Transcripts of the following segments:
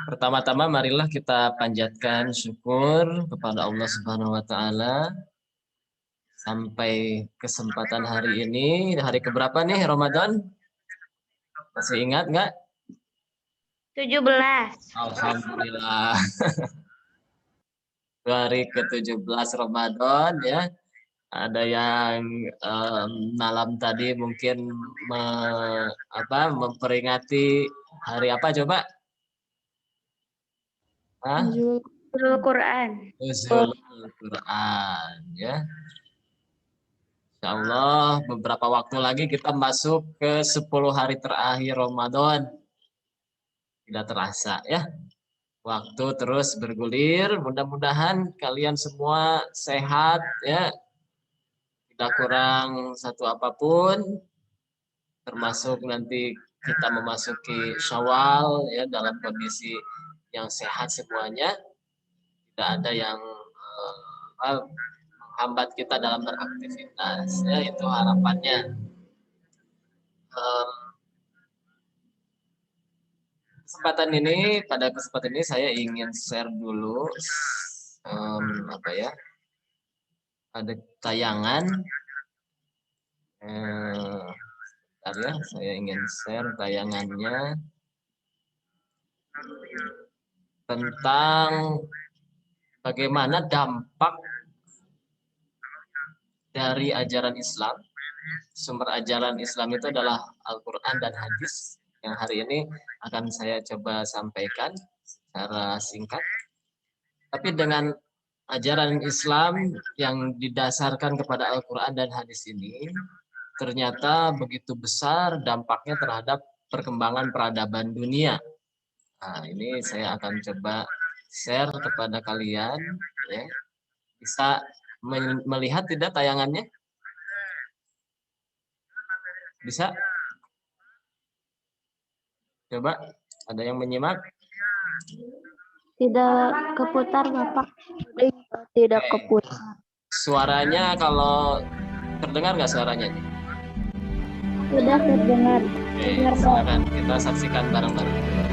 Pertama-tama marilah kita panjatkan syukur kepada Allah Subhanahu wa taala sampai kesempatan hari ini, hari keberapa nih Ramadan? Masih ingat nggak? 17. Alhamdulillah. Hari ke-17 Ramadan ya. Ada yang malam tadi mungkin memperingati hari apa coba? Hah? Nuzul Quran. Nuzul Quran ya. Insya Allah beberapa waktu lagi kita masuk ke 10 hari terakhir Ramadan. Tidak terasa ya. Waktu terus bergulir. Mudah-mudahan kalian semua sehat ya. Tidak kurang satu apapun. Termasuk nanti kita memasuki Syawal ya dalam kondisi yang sehat semuanya. Tidak ada yang menghambat kita dalam beraktivitas ya, itu harapannya. Pada kesempatan ini saya ingin share dulu ada tayangan saya ingin share tayangannya tentang bagaimana dampak dari ajaran Islam. Sumber ajaran Islam itu adalah Al-Quran dan hadis yang hari ini akan saya coba sampaikan secara singkat. Tapi dengan ajaran Islam yang didasarkan kepada Al-Quran dan hadis ini, ternyata begitu besar dampaknya terhadap perkembangan peradaban dunia. Nah, ini saya akan coba share kepada kalian. Ya. Bisa melihat tidak tayangannya? Bisa? Coba, ada yang menyimak? Tidak keputar, Bapak. Tidak keputar. Suaranya kalau terdengar nggak suaranya? Tidak terdengar. Oke, silakan kita saksikan bareng-bareng.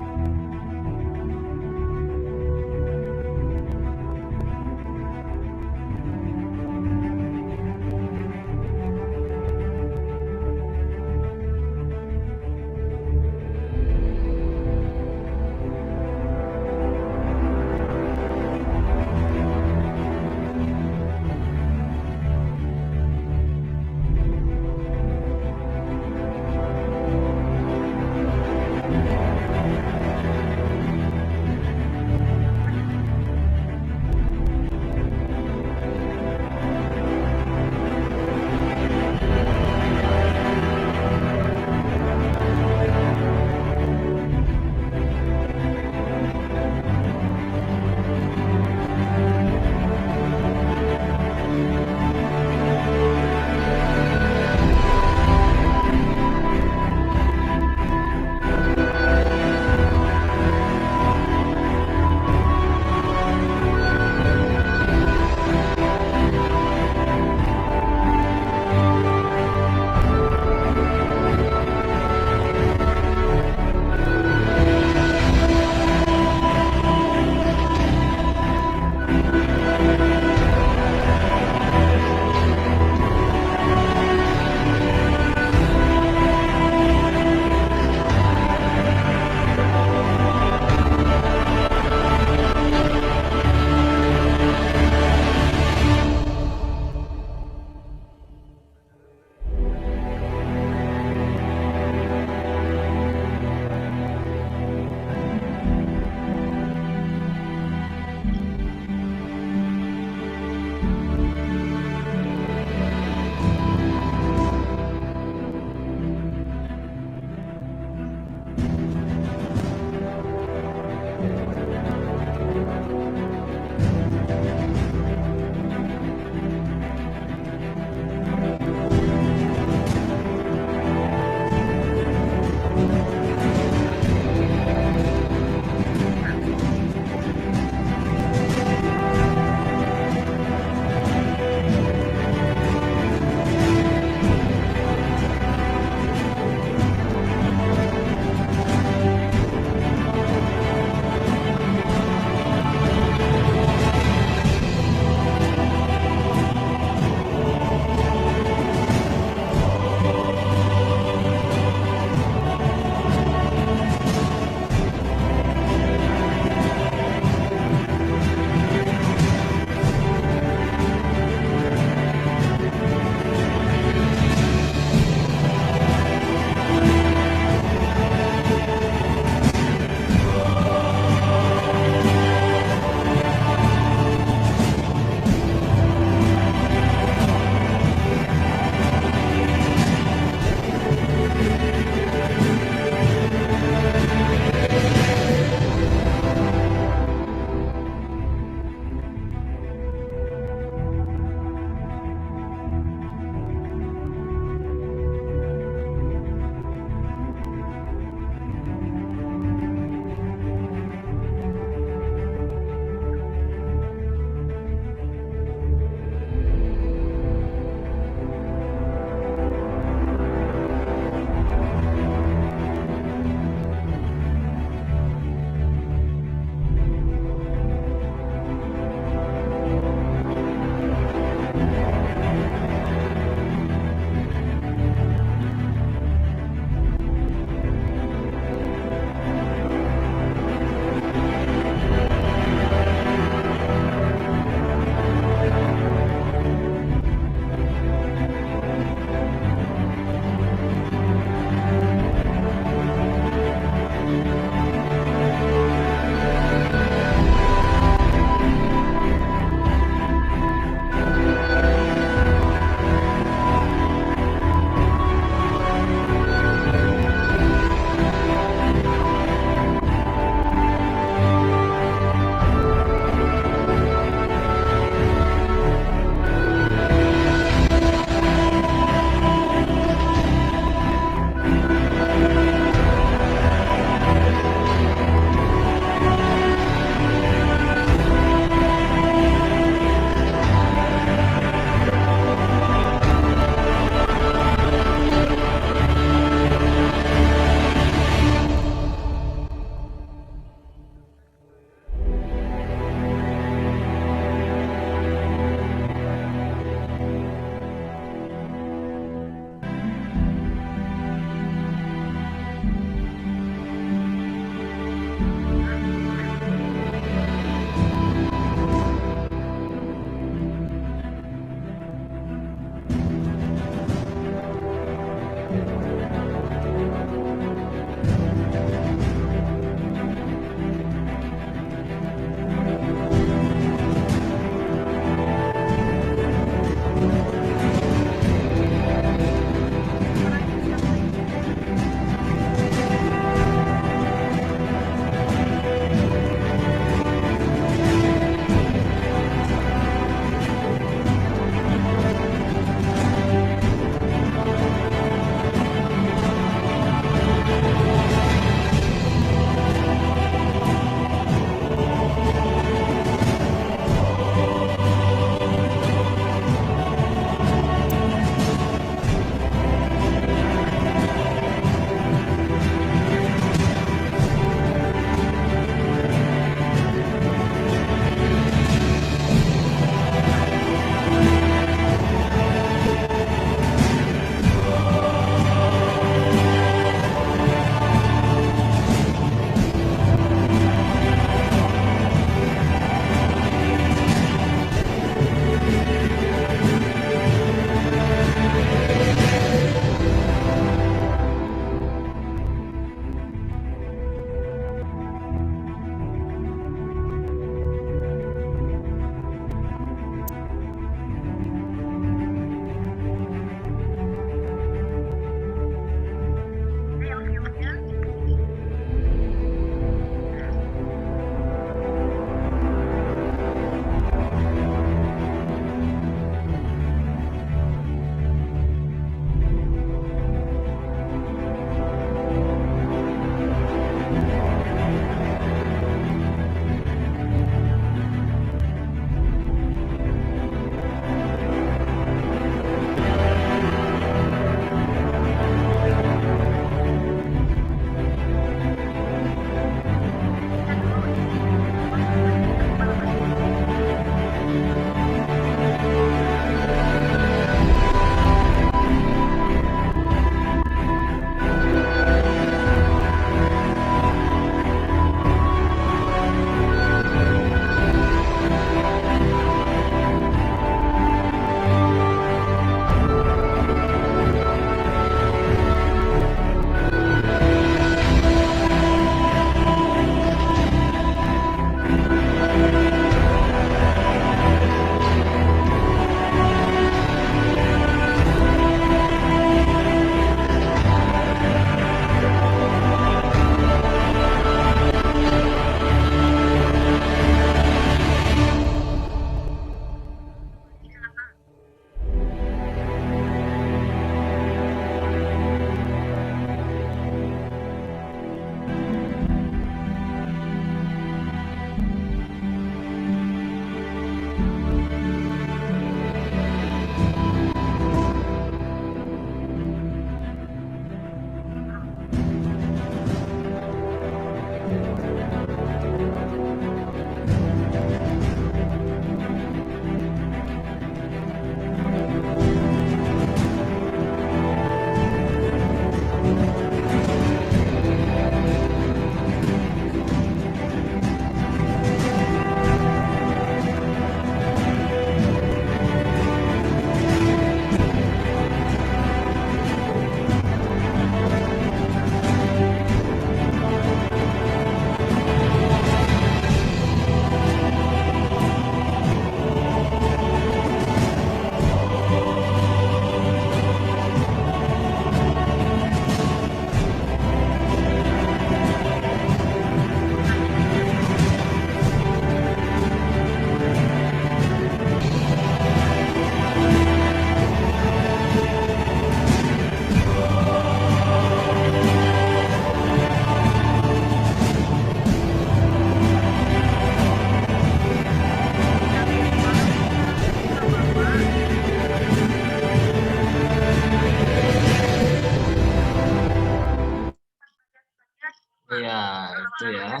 Ya, itu ya.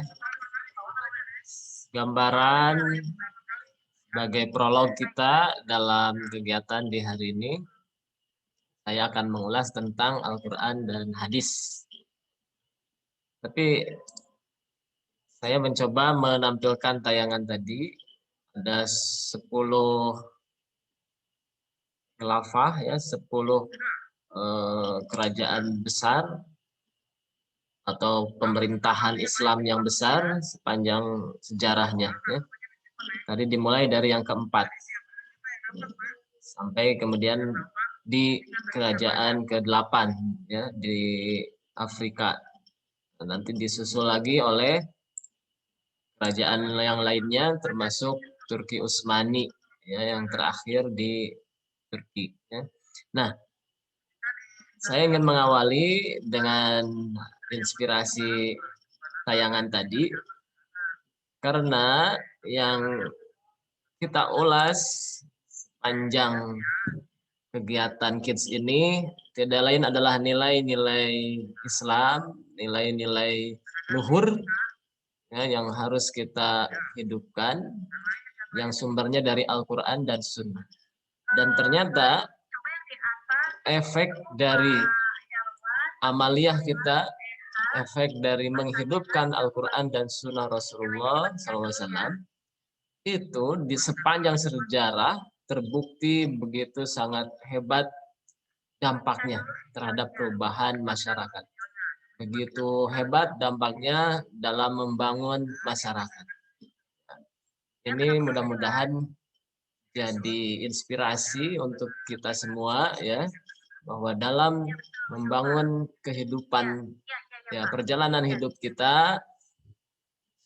Gambaran sebagai prolog kita dalam kegiatan di hari ini. Saya akan mengulas tentang Al-Quran dan hadis. Tapi saya mencoba menampilkan tayangan tadi. Ada 10 khilafah, ya, 10 kerajaan besar atau pemerintahan Islam yang besar sepanjang sejarahnya. Ya. Tadi dimulai dari yang keempat. Sampai kemudian di kerajaan ke-8 ya, di Afrika. Nanti disusul lagi oleh kerajaan yang lainnya termasuk Turki Utsmani ya, yang terakhir di Turki ya. Nah, saya ingin mengawali dengan inspirasi tayangan tadi karena yang kita ulas panjang kegiatan Kids ini tidak lain adalah nilai-nilai Islam, nilai-nilai luhur ya, yang harus kita hidupkan, yang sumbernya dari Al-Quran dan Sunnah. Dan ternyata efek dari amaliyah kita, efek dari menghidupkan Al-Quran dan Sunnah Rasulullah SAW, itu di sepanjang sejarah terbukti begitu sangat hebat dampaknya terhadap perubahan masyarakat. Begitu hebat dampaknya dalam membangun masyarakat. Ini mudah-mudahan jadi inspirasi untuk kita semua ya, bahwa dalam membangun kehidupan ya, perjalanan hidup kita,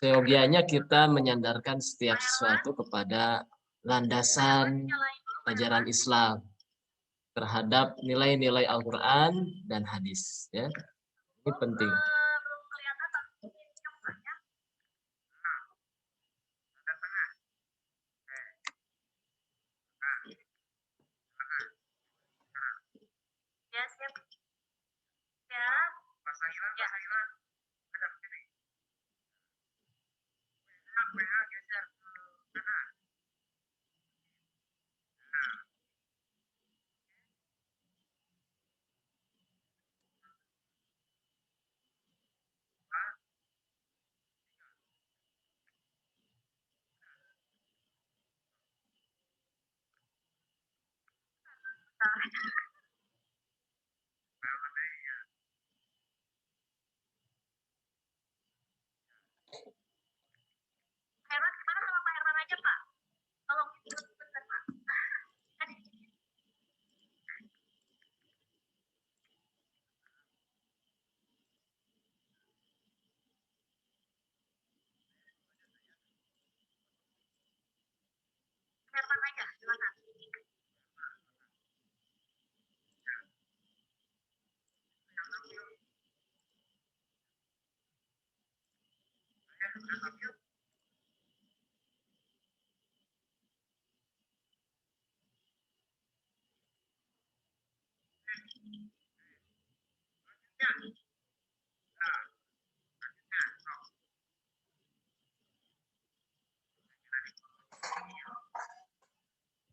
seyogianya kita menyandarkan setiap sesuatu kepada landasan ajaran Islam terhadap nilai-nilai Al-Quran dan hadis ya. Ini penting.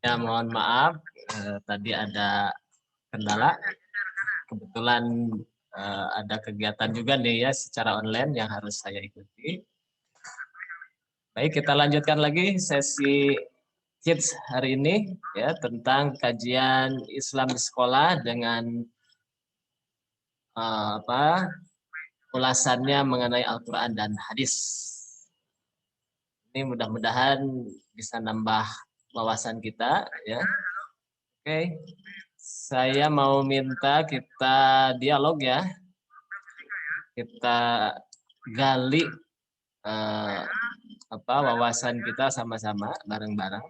Ya, mohon maaf, tadi ada kendala. Kebetulan ada kegiatan juga nih ya secara online yang harus saya ikuti. Baik, kita lanjutkan lagi sesi Kids hari ini ya tentang kajian Islam di sekolah dengan ulasannya mengenai Al-Quran dan hadis. Ini mudah-mudahan bisa nambah wawasan kita ya. Oke. Saya mau minta kita dialog ya. Kita gali wawasan kita sama-sama bareng-bareng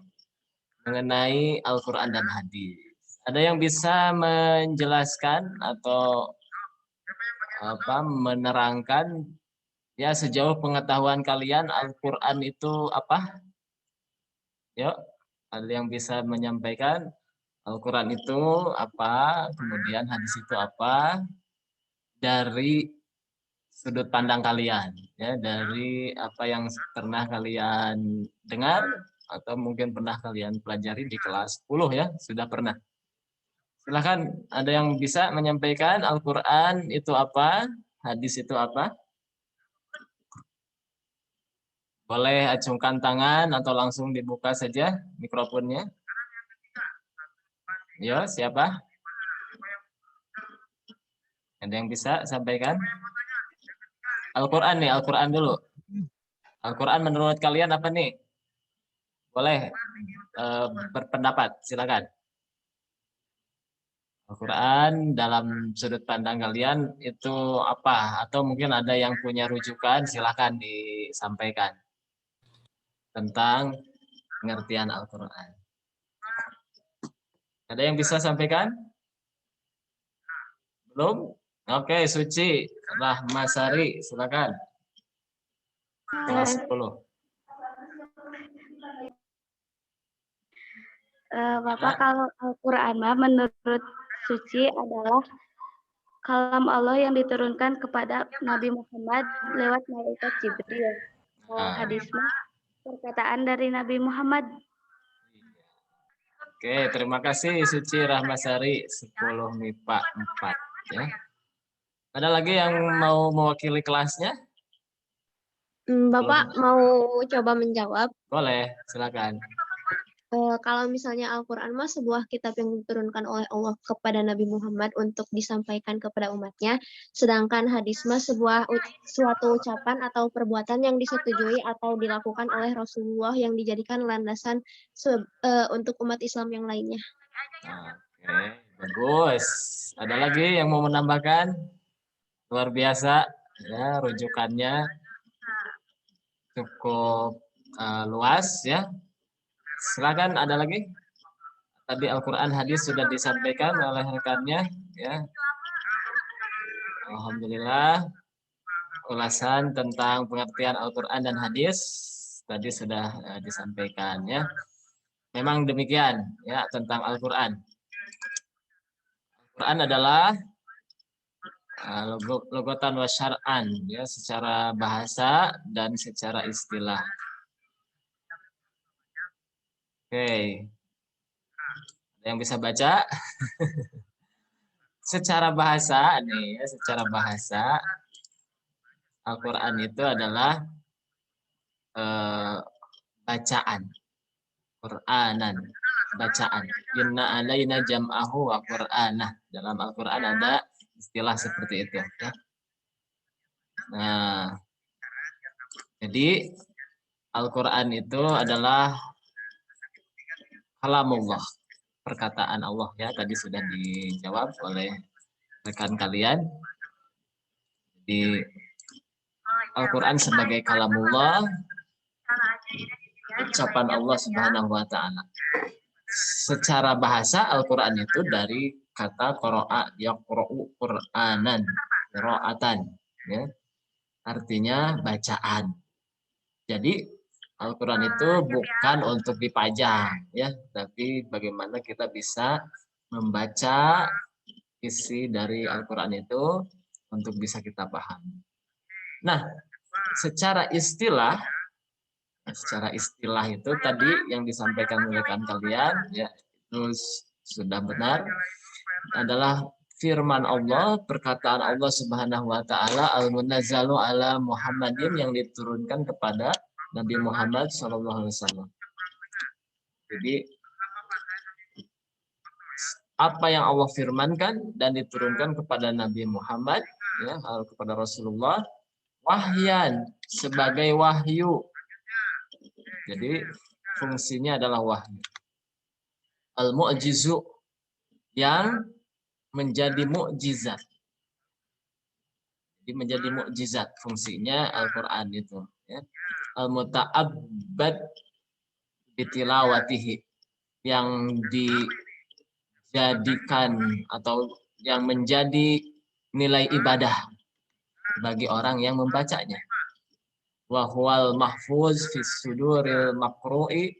mengenai Al-Quran dan hadis. Ada yang bisa menjelaskan atau menerangkan ya sejauh pengetahuan kalian Al-Quran itu apa? Yuk, ada yang bisa menyampaikan Al-Quran itu apa, kemudian hadis itu apa, dari sudut pandang kalian ya, dari apa yang pernah kalian dengar atau mungkin pernah kalian pelajari di kelas 10 ya, sudah pernah. Silahkan, ada yang bisa menyampaikan Al-Quran itu apa, hadis itu apa? Boleh acungkan tangan atau langsung dibuka saja mikrofonnya. Yo, siapa? Ada yang bisa sampaikan? Al-Quran nih, Al-Quran dulu. Al-Quran menurut kalian apa nih? Boleh berpendapat, silakan. Al-Quran dalam sudut pandang kalian itu apa? Atau mungkin ada yang punya rujukan, silakan disampaikan tentang pengertian Al-Quran. Ada yang bisa sampaikan? Belum? Oke, Suci Rahmasari, silakan. Kelas 10. Bapak, kalau Al-Quran menurut Suci adalah kalam Allah yang diturunkan kepada Nabi Muhammad lewat malaikat Jibril. Hadis perkataan dari Nabi Muhammad. Oke, terima kasih Suci Rahmasari 10 MIPA 4 ya. Ada lagi yang mau mewakili kelasnya? Bapak mau coba menjawab? Boleh, silakan. Kalau misalnya Al-Quran mah sebuah kitab yang diturunkan oleh Allah kepada Nabi Muhammad untuk disampaikan kepada umatnya, sedangkan hadis mah suatu ucapan atau perbuatan yang disetujui atau dilakukan oleh Rasulullah yang dijadikan landasan untuk umat Islam yang lainnya. Oke, bagus. Ada lagi yang mau menambahkan? Luar biasa, ya rujukannya cukup luas ya. Silakan, ada lagi? Tadi Al-Quran hadis sudah disampaikan oleh rekannya ya. Alhamdulillah, ulasan tentang pengertian Al-Quran dan hadis tadi sudah disampaikan ya. Memang demikian ya tentang Al-Quran. Al-Quran adalah logotan wa syar'an ya, secara bahasa dan secara istilah. Oke. Ada yang bisa baca? Secara bahasa nih ya, secara bahasa Al-Qur'an itu adalah bacaan. Qur'anan, bacaan. Inna alaina jam'ahu wa qur'anah. Dalam Al-Qur'an ada istilah seperti itu ya. Nah, jadi Al-Qur'an itu adalah kalamullah, perkataan Allah ya, tadi sudah dijawab oleh rekan kalian. Di Al-Quran sebagai kalamullah, ucapan Allah Subhanahu wa taala. Secara bahasa Al-Quran itu dari kata qara'a yaqra'u qur'anan, qira'atan ya. Artinya bacaan. Jadi Al-Quran itu bukan untuk dipajang ya, tapi bagaimana kita bisa membaca isi dari Al-Quran itu untuk bisa kita pahami. Nah, secara istilah itu tadi yang disampaikan oleh kalian ya, itu sudah benar, adalah firman Allah, perkataan Allah Subhanahu wa taala, al-munazzalu ala Muhammadin, yang diturunkan kepada Nabi Muhammad SAW. Jadi apa yang Allah firmankan dan diturunkan kepada Nabi Muhammad ya, kepada Rasulullah, wahyan, sebagai wahyu. Jadi fungsinya adalah wahyu. Al-mu'jizu, yang menjadi mukjizat. Jadi menjadi mukjizat fungsinya Al-Qur'an itu ya. Al-muta'abbad bitilawatihi, yang dijadikan atau yang menjadi nilai ibadah bagi orang yang membacanya. Wa huwal mahfuz fis suduril maqru'i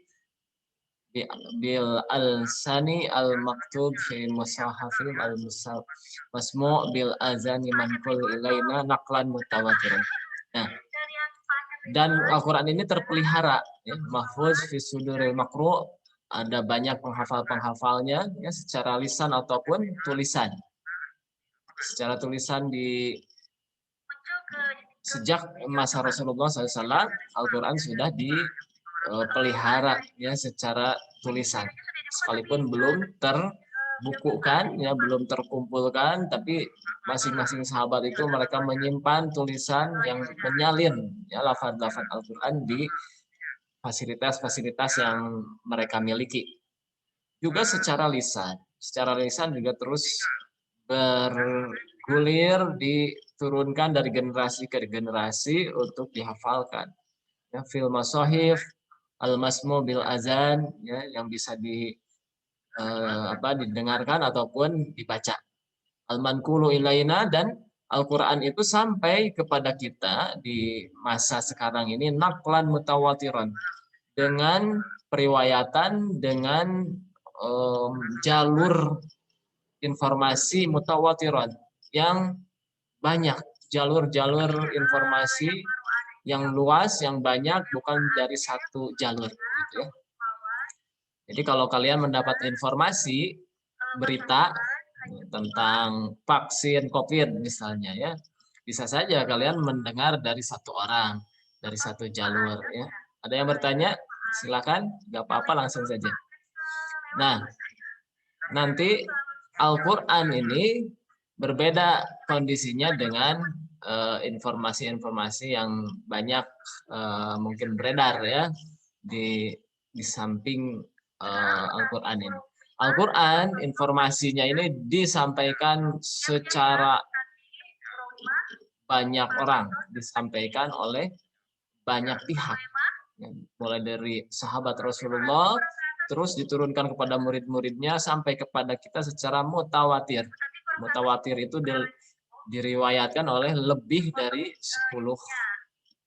bil al-sani al-maktub fi musahafim al-masmu' bil azani manqul ilaina naqlan mutawatiran. Nah, dan Al-Quran ini terpelihara, ya, mahfuz fi suduril makru', ada banyak penghafal-penghafalnya, ya, secara lisan ataupun tulisan. Secara tulisan sejak masa Rasulullah SAW, Al-Quran sudah dipelihara, ya, secara tulisan, sekalipun belum terbukukan, ya, belum terkumpulkan, tapi masing-masing sahabat itu mereka menyimpan tulisan yang menyalin, ya, lafaz-lafaz Al-Quran di fasilitas-fasilitas yang mereka miliki. Juga secara lisan juga terus bergulir, diturunkan dari generasi ke generasi untuk dihafalkan. Ya, fil masahif al-masmu bil azan, ya, yang bisa didengarkan ataupun dibaca. Al-manqulu ilaina, dan Al-Quran itu sampai kepada kita di masa sekarang ini naqlan mutawatiran, dengan periwayatan, dengan jalur informasi mutawatiran yang banyak, jalur-jalur informasi yang luas, yang banyak, bukan dari satu jalur, gitu ya. Jadi kalau kalian mendapat informasi berita tentang vaksin COVID misalnya, ya, bisa saja kalian mendengar dari satu orang, dari satu jalur, ya. Ada yang bertanya? Silakan, nggak apa-apa, langsung saja. Nah, nanti Al-Quran ini berbeda kondisinya dengan informasi-informasi yang banyak mungkin beredar, ya, di samping Al-Quran ini. Al-Quran informasinya ini disampaikan secara banyak orang, disampaikan oleh banyak pihak, mulai dari sahabat Rasulullah, terus diturunkan kepada murid-muridnya sampai kepada kita secara mutawatir. Mutawatir itu diriwayatkan oleh lebih dari 10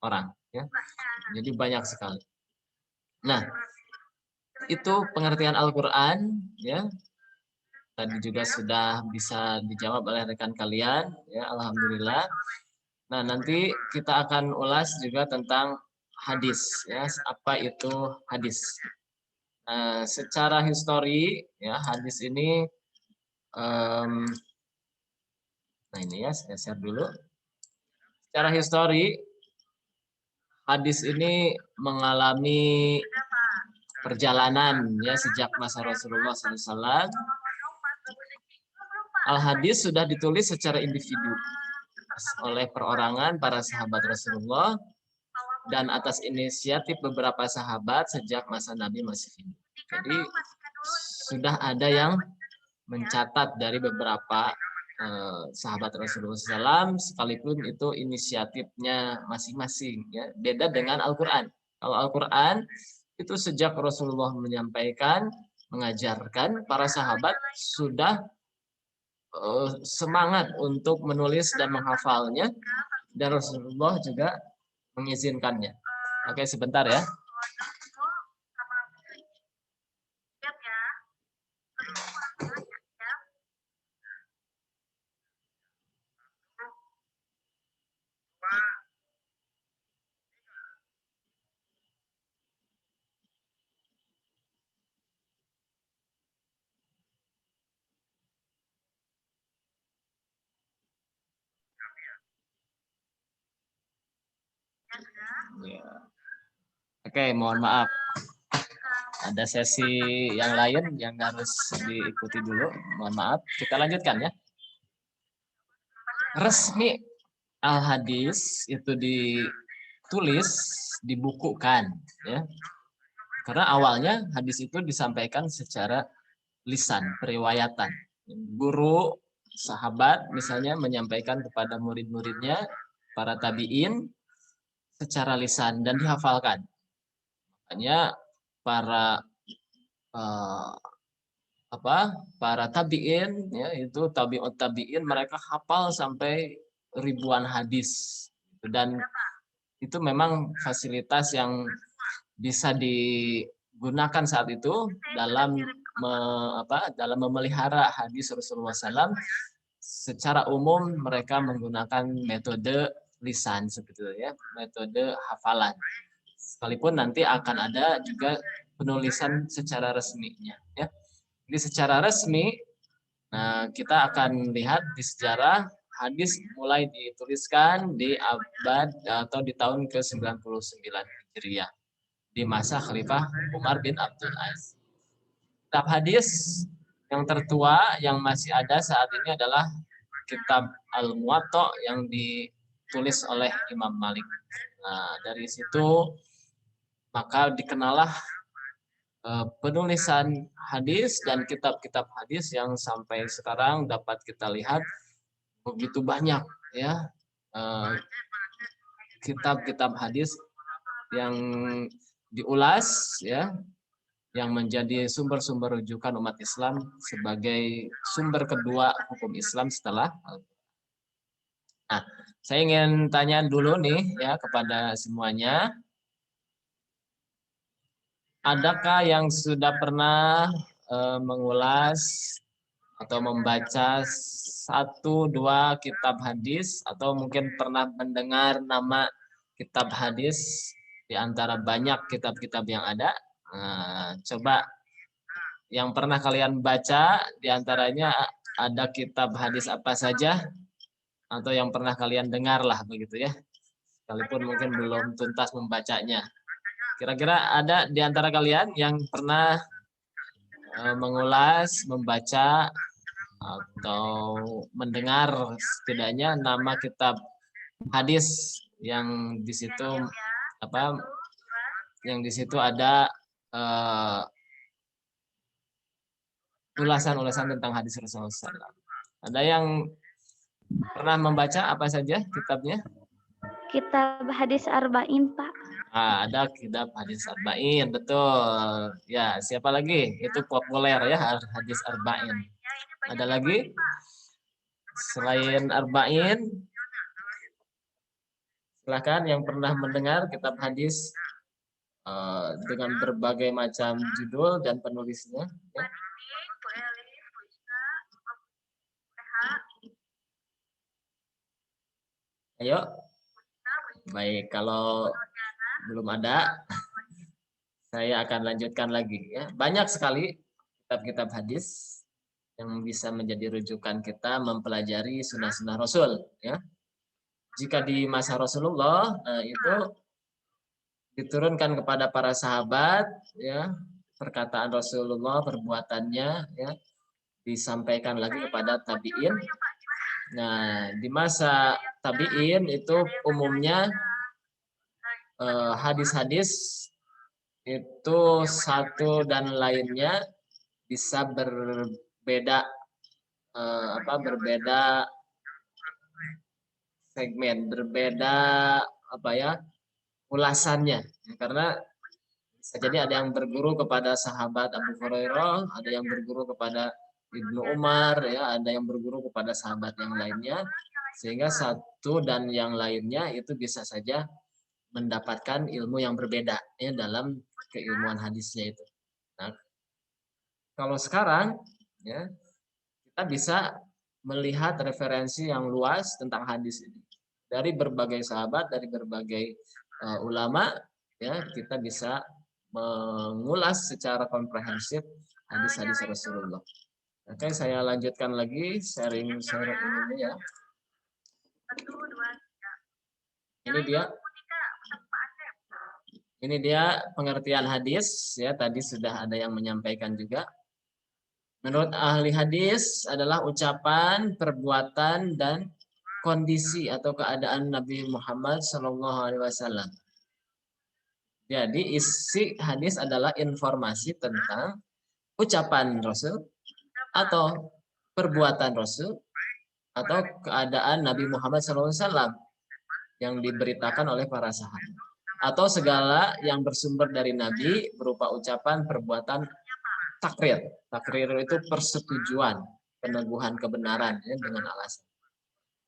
orang, ya. Jadi banyak sekali. Nah, itu pengertian Al-Quran, ya. Tadi juga sudah bisa dijawab oleh rekan kalian, ya, alhamdulillah. Nah, nanti kita akan ulas juga tentang hadis, ya, apa itu hadis. Secara histori, ya, hadis ini, nah ini ya, saya share dulu. Secara histori, hadis ini mengalami perjalanan, ya, sejak masa Rasulullah SAW. Al-hadis sudah ditulis secara individu oleh perorangan para sahabat Rasulullah dan atas inisiatif beberapa sahabat sejak masa Nabi masih hidup. Jadi sudah ada yang mencatat dari beberapa sahabat Rasulullah SAW, sekalipun itu inisiatifnya masing-masing, ya. Beda dengan Al-Quran. Kalau Al-Quran itu sejak Rasulullah menyampaikan, mengajarkan, para sahabat sudah semangat untuk menulis dan menghafalnya, dan Rasulullah juga mengizinkannya. Oke, sebentar ya. Ya. Oke, mohon maaf. Ada sesi yang lain yang harus diikuti dulu. Mohon maaf. Kita lanjutkan, ya. Resmi Al-Hadis itu ditulis, dibukukan, ya. Karena awalnya hadis itu disampaikan secara lisan, periwayatan. Guru, sahabat misalnya menyampaikan kepada murid-muridnya, para tabi'in, secara lisan dan dihafalkan. Makanya para para tabi'in, ya, itu tabi'ut tabi'in, mereka hafal sampai ribuan hadis. Dan itu memang fasilitas yang bisa gunakan saat itu dalam dalam memelihara hadis Rasulullah SAW. Secara umum mereka menggunakan metode lisan sebetulnya, metode hafalan. Sekalipun nanti akan ada juga penulisan secara resminya, ya. Jadi secara resmi, nah kita akan lihat di sejarah hadis mulai dituliskan di abad atau di tahun ke-99 Hijriah di masa Khalifah Umar bin Abdul Aziz. Kitab hadis yang tertua yang masih ada saat ini adalah kitab Al-Muwatta yang ditulis oleh Imam Malik. Nah, dari situ maka dikenalah penulisan hadis dan kitab-kitab hadis yang sampai sekarang dapat kita lihat begitu banyak, ya, kitab-kitab hadis yang diulas, ya, yang menjadi sumber-sumber rujukan umat Islam sebagai sumber kedua hukum Islam setelah Al-Quran. Nah, saya ingin tanya dulu nih ya kepada semuanya. Adakah yang sudah pernah mengulas atau membaca 1-2 kitab hadis atau mungkin pernah mendengar nama kitab hadis di antara banyak kitab-kitab yang ada? Nah, coba yang pernah kalian baca di antaranya ada kitab hadis apa saja atau yang pernah kalian dengar lah begitu ya. Sekalipun mungkin belum tuntas membacanya. Kira-kira ada di antara kalian yang pernah mengulas, membaca atau mendengar setidaknya nama kitab hadis yang di situ yang di situ ada ulasan-ulasan tentang hadis Rasulullah SAW. Ada yang pernah membaca apa saja kitabnya? Kitab hadis Arba'in, Pak. Nah, ada kitab hadis Arba'in, betul. Ya, siapa lagi? Itu populer ya, hadis Arba'in. Ada lagi? Selain Arba'in, silakan yang pernah mendengar kitab hadis dengan berbagai macam judul dan penulisnya. Ya. Ayo. Baik, kalau belum ada, saya akan lanjutkan lagi ya. Banyak sekali kitab-kitab hadis yang bisa menjadi rujukan kita mempelajari sunnah-sunnah Rasul ya. Jika di masa Rasulullah itu diturunkan kepada para sahabat ya, perkataan Rasulullah, perbuatannya ya, disampaikan lagi kepada tabi'in. Nah, di masa tabi'in itu umumnya hadis-hadis itu satu dan lainnya bisa berbeda berbeda segmen, berbeda ulasannya. Karena bisa jadi ada yang berguru kepada sahabat Abu Hurairah, ada yang berguru kepada Ibnu Umar, ya, ada yang berguru kepada sahabat yang lainnya, sehingga satu dan yang lainnya itu bisa saja mendapatkan ilmu yang berbeda ya dalam keilmuan hadisnya itu. Nah, kalau sekarang ya kita bisa melihat referensi yang luas tentang hadis ini dari berbagai sahabat, dari berbagai ulama, ya kita bisa mengulas secara komprehensif hadis-hadis Rasulullah. Oke, saya lanjutkan lagi sharing ini ya. Ini dia pengertian hadis ya, tadi sudah ada yang menyampaikan juga. Menurut ahli hadis adalah ucapan, perbuatan dan kondisi atau keadaan Nabi Muhammad SAW. Jadi isi hadis adalah informasi tentang ucapan Rasul atau perbuatan Rasul atau keadaan Nabi Muhammad SAW yang diberitakan oleh para sahabat, atau segala yang bersumber dari Nabi berupa ucapan, perbuatan, takrir. Takrir itu persetujuan, peneguhan kebenaran ya, dengan alasan.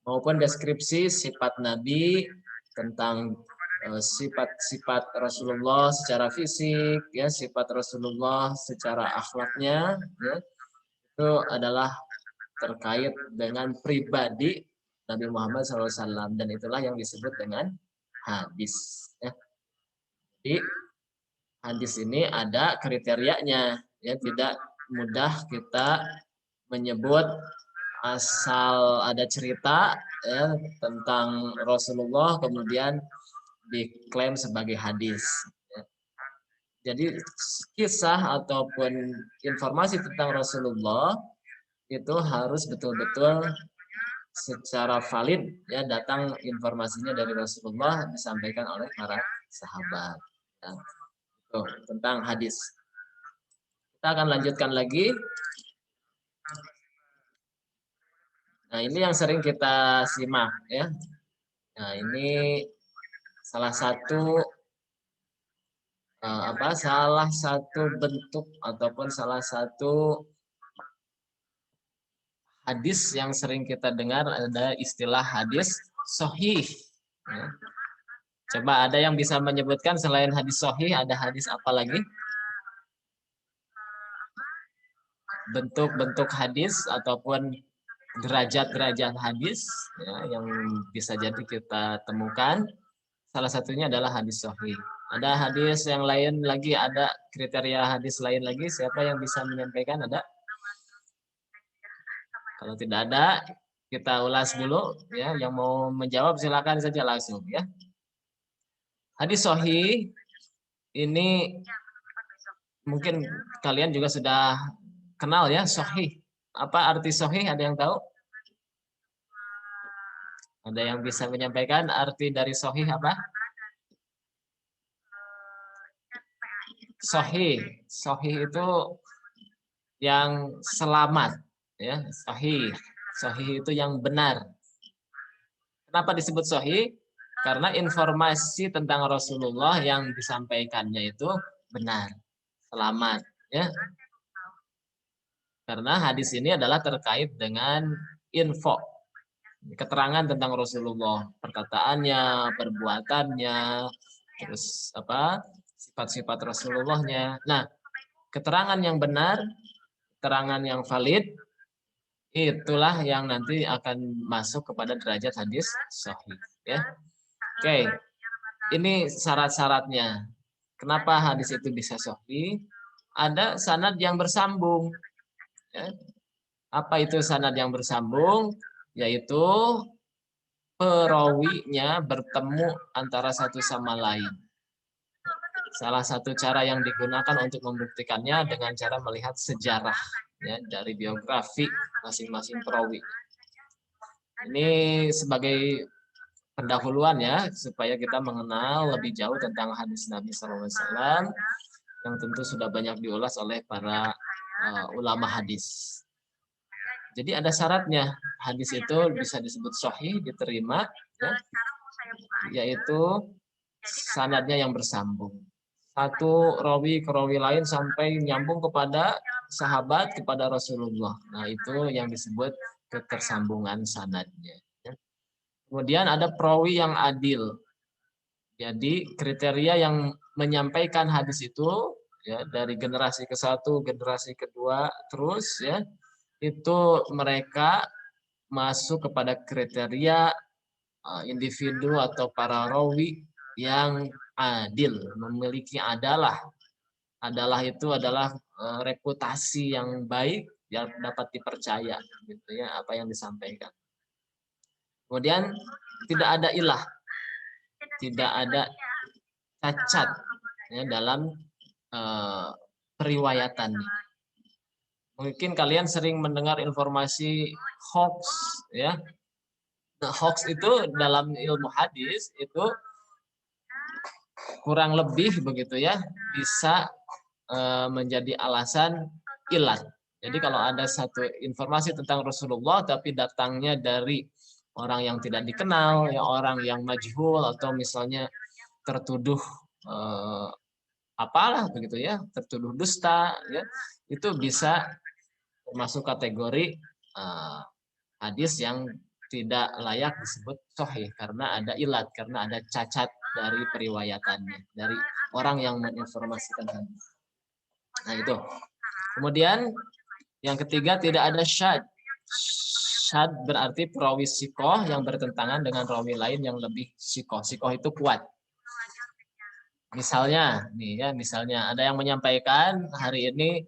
Maupun deskripsi sifat Nabi tentang sifat-sifat Rasulullah secara fisik, ya, sifat Rasulullah secara akhlaknya, ya, itu adalah terkait dengan pribadi Nabi Muhammad SAW, dan itulah yang disebut dengan hadis. Ya. Jadi hadis ini ada kriterianya, ya, tidak mudah kita menyebut asal ada cerita, ya, tentang Rasulullah kemudian diklaim sebagai hadis. Ya. Jadi kisah ataupun informasi tentang Rasulullah itu harus betul-betul secara valid, ya, datang informasinya dari Rasulullah disampaikan oleh para sahabat. Ya. Itu tentang hadis. Kita akan lanjutkan lagi. Nah, ini yang sering kita simak, ya. Nah, ini salah satu salah satu bentuk ataupun salah satu hadis yang sering kita dengar, ada istilah hadis sahih. Ya. Coba ada yang bisa menyebutkan selain hadis sahih, ada hadis apa lagi? Bentuk-bentuk hadis ataupun derajat-derajat hadis, ya, yang bisa jadi kita temukan. Salah satunya adalah hadis sahih. Ada hadis yang lain lagi, ada kriteria hadis lain lagi. Siapa yang bisa menyampaikan? Ada? Kalau tidak ada, kita ulas dulu, ya. Yang mau menjawab silakan saja langsung, ya. Hadis sahih ini mungkin kalian juga sudah kenal, ya, sahih. Apa arti sahih? Ada yang tahu? Ada yang bisa menyampaikan arti dari sahih apa? Sahih. Sahih itu yang selamat, ya, sahih. Sahih itu yang benar. Kenapa disebut sahih? Karena informasi tentang Rasulullah yang disampaikannya itu benar, selamat, ya. Karena hadis ini adalah terkait dengan info, keterangan tentang Rasulullah, perkataannya, perbuatannya, terus sifat-sifat Rasulullahnya. Nah, keterangan yang benar, keterangan yang valid, itulah yang nanti akan masuk kepada derajat hadis sahih, ya. Oke, ini syarat-syaratnya. Kenapa hadis itu bisa sahih? Ada sanad yang bersambung. Ya. Apa itu sanad yang bersambung? Yaitu perawinya bertemu antara satu sama lain. Salah satu cara yang digunakan untuk membuktikannya dengan cara melihat sejarah, ya, dari biografi masing-masing perawi. Ini sebagai pendahuluan, ya, supaya kita mengenal lebih jauh tentang hadis Nabi SAW yang tentu sudah banyak diulas oleh para ulama hadis. Jadi ada syaratnya, hadis itu bisa disebut sahih, diterima, ya, yaitu sanadnya yang bersambung. Satu rawi ke rawi lain sampai nyambung kepada sahabat, kepada Rasulullah. Nah, itu yang disebut ketersambungan sanadnya. Ya. Kemudian ada perawi yang adil. Jadi kriteria yang menyampaikan hadis itu, ya, dari generasi ke satu, generasi kedua, terus, ya, itu mereka masuk kepada kriteria individu atau para rawi yang adil, memiliki adalah. Adalah itu adalah reputasi yang baik yang dapat dipercaya, gitu, ya, apa yang disampaikan. Kemudian tidak ada ilah, tidak ada cacat, ya, dalam periwayatannya. Mungkin kalian sering mendengar informasi hoax, ya. Nah, hoax itu dalam ilmu hadis itu kurang lebih begitu, ya, bisa menjadi alasan ilat. Jadi kalau ada satu informasi tentang Rasulullah tapi datangnya dari orang yang tidak dikenal, ya, orang yang majhul atau misalnya tertuduh apalah begitu, ya, tertuduh dusta, ya, itu bisa masuk kategori hadis yang tidak layak disebut sahih karena ada ilat, karena ada cacat dari periwayatannya, dari orang yang menginformasikan hadis. Nah itu. Kemudian yang ketiga tidak ada syad. Syad berarti perawi sikoh yang bertentangan dengan rawi lain yang lebih sikoh. Sikoh itu kuat. Misalnya, nih ya, misalnya ada yang menyampaikan hari ini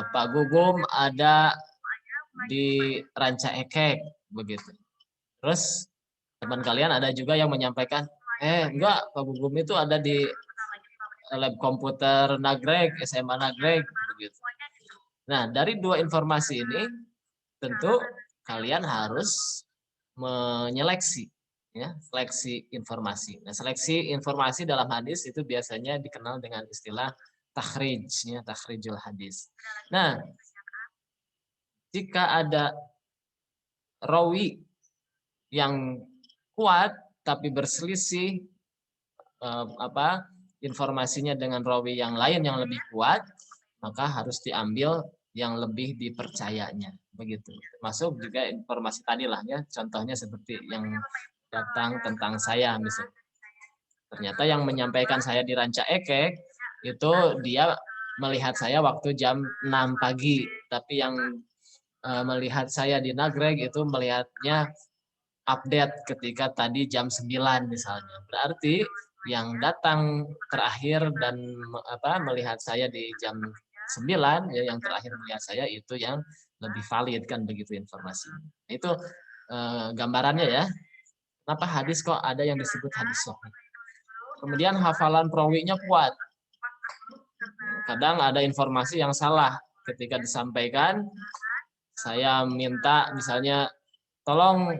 Pak Gugum ada di Ranca Ekek begitu. Terus teman kalian ada juga yang menyampaikan, enggak, Pak Gugum itu ada di lab komputer Nagreg, SMA Nagreg begitu. Nah, dari dua informasi ini tentu kalian harus menyeleksi ya, seleksi informasi. Nah, seleksi informasi dalam hadis itu biasanya dikenal dengan istilah takhrij ya, takhrijul hadis. Nah, jika ada rawi yang kuat tapi berselisih informasinya dengan rawi yang lain yang lebih kuat, maka harus diambil yang lebih dipercayanya begitu. Masuk juga informasi tadi lah ya, contohnya seperti yang datang tentang saya misalnya. Ternyata yang menyampaikan saya di Ranca Ekek itu dia melihat saya waktu jam 6 pagi, tapi yang melihat saya di Nagreg itu melihatnya update ketika tadi jam 9 misalnya. Berarti yang datang terakhir dan melihat saya di jam 9 ya, yang terakhir melihat saya itu yang lebih valid kan begitu informasinya. Itu gambarannya ya. Kenapa hadis kok ada yang disebut hadis sahih? Kemudian hafalan perawinya kuat. Kadang ada informasi yang salah ketika disampaikan. Saya minta misalnya tolong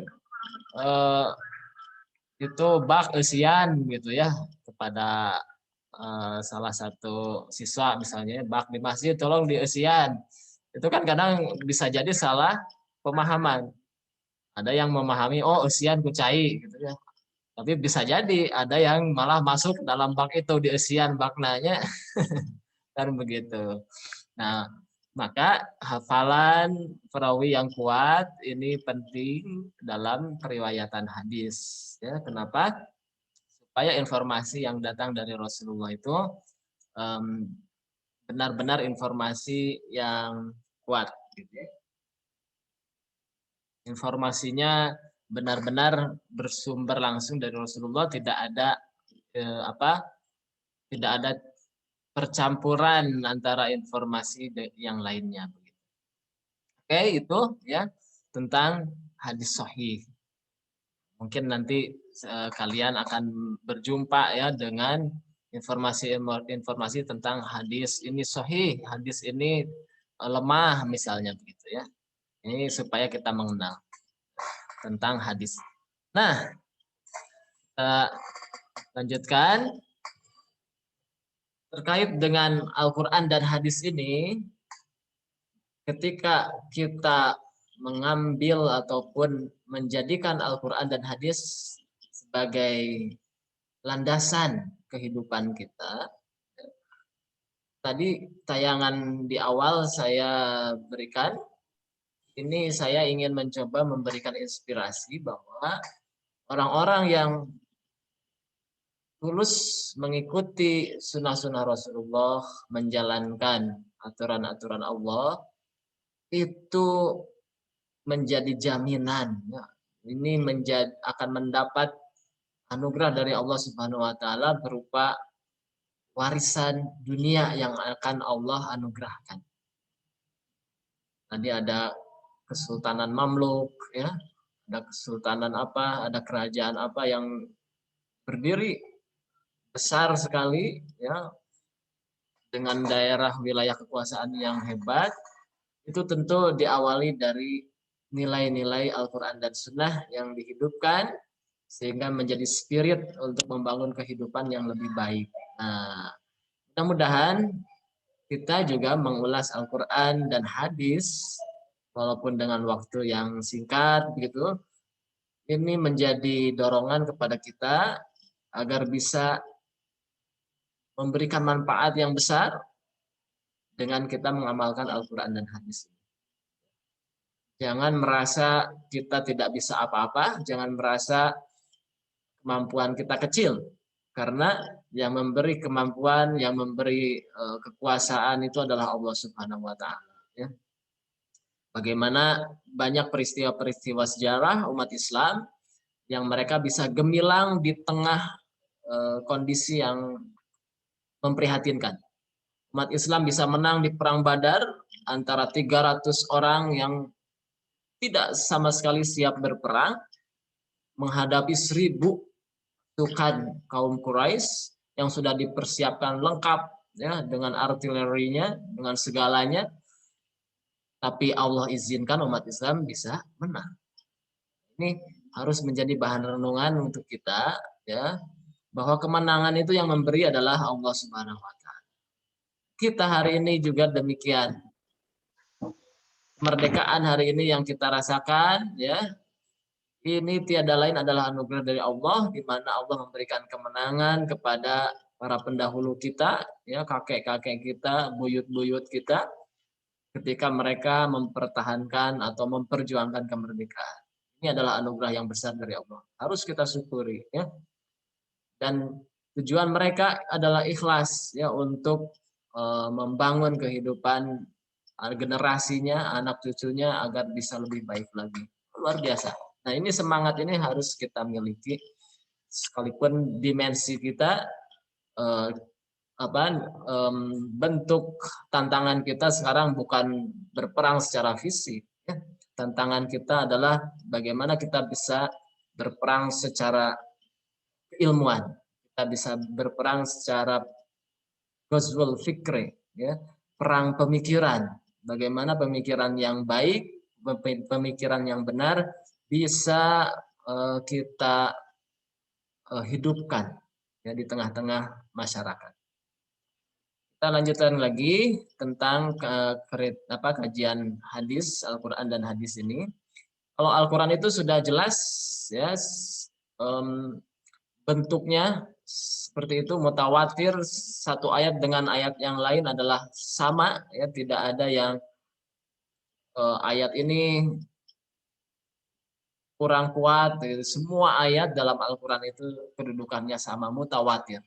itu bak eusian gitu ya kepada salah satu siswa misalnya, bak di masjid tolong di eusian. Itu kan kadang bisa jadi salah pemahaman. Ada yang memahami oh eusian ku cai gitu ya. Tapi bisa jadi ada yang malah masuk dalam bak itu di eusian baknanya kan begitu. Nah, maka hafalan perawi yang kuat ini penting dalam periwayatan hadis. Ya, kenapa? Supaya informasi yang datang dari Rasulullah itu benar-benar informasi yang kuat. Gitu ya. Informasinya benar-benar bersumber langsung dari Rasulullah, tidak ada tidak ada percampuran antara informasi yang lainnya. Oke, itu ya tentang hadis sahih. Mungkin nanti kalian akan berjumpa ya dengan informasi tentang hadis ini sahih, hadis ini lemah misalnya begitu ya. Ini supaya kita mengenal tentang hadis. Nah, kita lanjutkan terkait dengan Al-Quran dan hadis ini. Ketika kita mengambil ataupun menjadikan Al-Quran dan hadis sebagai landasan kehidupan kita. Tadi tayangan di awal saya berikan, ini saya ingin mencoba memberikan inspirasi bahwa orang-orang yang tulus mengikuti sunnah-sunnah Rasulullah, menjalankan aturan-aturan Allah, itu menjadi jaminan. Ini akan mendapat anugerah dari Allah Subhanahu wa taala berupa warisan dunia yang akan Allah anugerahkan. Tadi ada Kesultanan Mamluk ya, ada kesultanan apa, ada kerajaan apa yang berdiri besar sekali ya, dengan daerah wilayah kekuasaan yang hebat. Itu tentu diawali dari nilai-nilai Al-Quran dan Sunnah yang dihidupkan sehingga menjadi spirit untuk membangun kehidupan yang lebih baik. Nah, mudah-mudahan kita juga mengulas Al-Quran dan hadis walaupun dengan waktu yang singkat begitu. Ini menjadi dorongan kepada kita agar bisa memberikan manfaat yang besar dengan kita mengamalkan Al-Quran dan hadis. Jangan merasa kita tidak bisa apa-apa, jangan merasa kemampuan kita kecil. Karena yang memberi kemampuan, yang memberi kekuasaan itu adalah Allah Subhanahu wa taala, ya. Bagaimana banyak peristiwa-peristiwa sejarah umat Islam yang mereka bisa gemilang di tengah kondisi yang memprihatinkan. Umat Islam bisa menang di perang Badar antara 300 orang yang tidak sama sekali siap berperang menghadapi 1.000 pasukan kaum Quraisy yang sudah dipersiapkan lengkap, ya, dengan artilerinya, dengan segalanya, tapi Allah izinkan umat Islam bisa menang. Ini harus menjadi bahan renungan untuk kita, ya, bahwa kemenangan itu yang memberi adalah Allah Subhanahu wa taala. Kita hari ini juga demikian. Kemerdekaan hari ini yang kita rasakan, ya, ini tiada lain adalah anugerah dari Allah, di mana Allah memberikan kemenangan kepada para pendahulu kita, ya, kakek-kakek kita, buyut-buyut kita, ketika mereka mempertahankan atau memperjuangkan kemerdekaan. Ini adalah anugerah yang besar dari Allah. Harus kita syukuri, ya. Dan tujuan mereka adalah ikhlas, ya, untuk membangun kehidupan generasinya, anak cucunya agar bisa lebih baik lagi. Luar biasa. Nah, ini semangat ini harus kita miliki, sekalipun dimensi kita bentuk tantangan kita sekarang bukan berperang secara fisik, ya. Tantangan kita adalah bagaimana kita bisa berperang secara keilmuan, kita bisa berperang secara ghazwul fikri, ya, perang pemikiran. Bagaimana pemikiran yang baik, pemikiran yang benar bisa kita hidupkan, ya, di tengah-tengah masyarakat. Kita lanjutkan lagi tentang kajian hadis, Al-Quran dan hadis ini. Kalau Al-Quran itu sudah jelas, ya, bentuknya seperti itu, mutawatir, satu ayat dengan ayat yang lain adalah sama, ya, tidak ada yang ayat ini kurang kuat. Semua ayat dalam Al-Quran itu kedudukannya sama, mutawatir.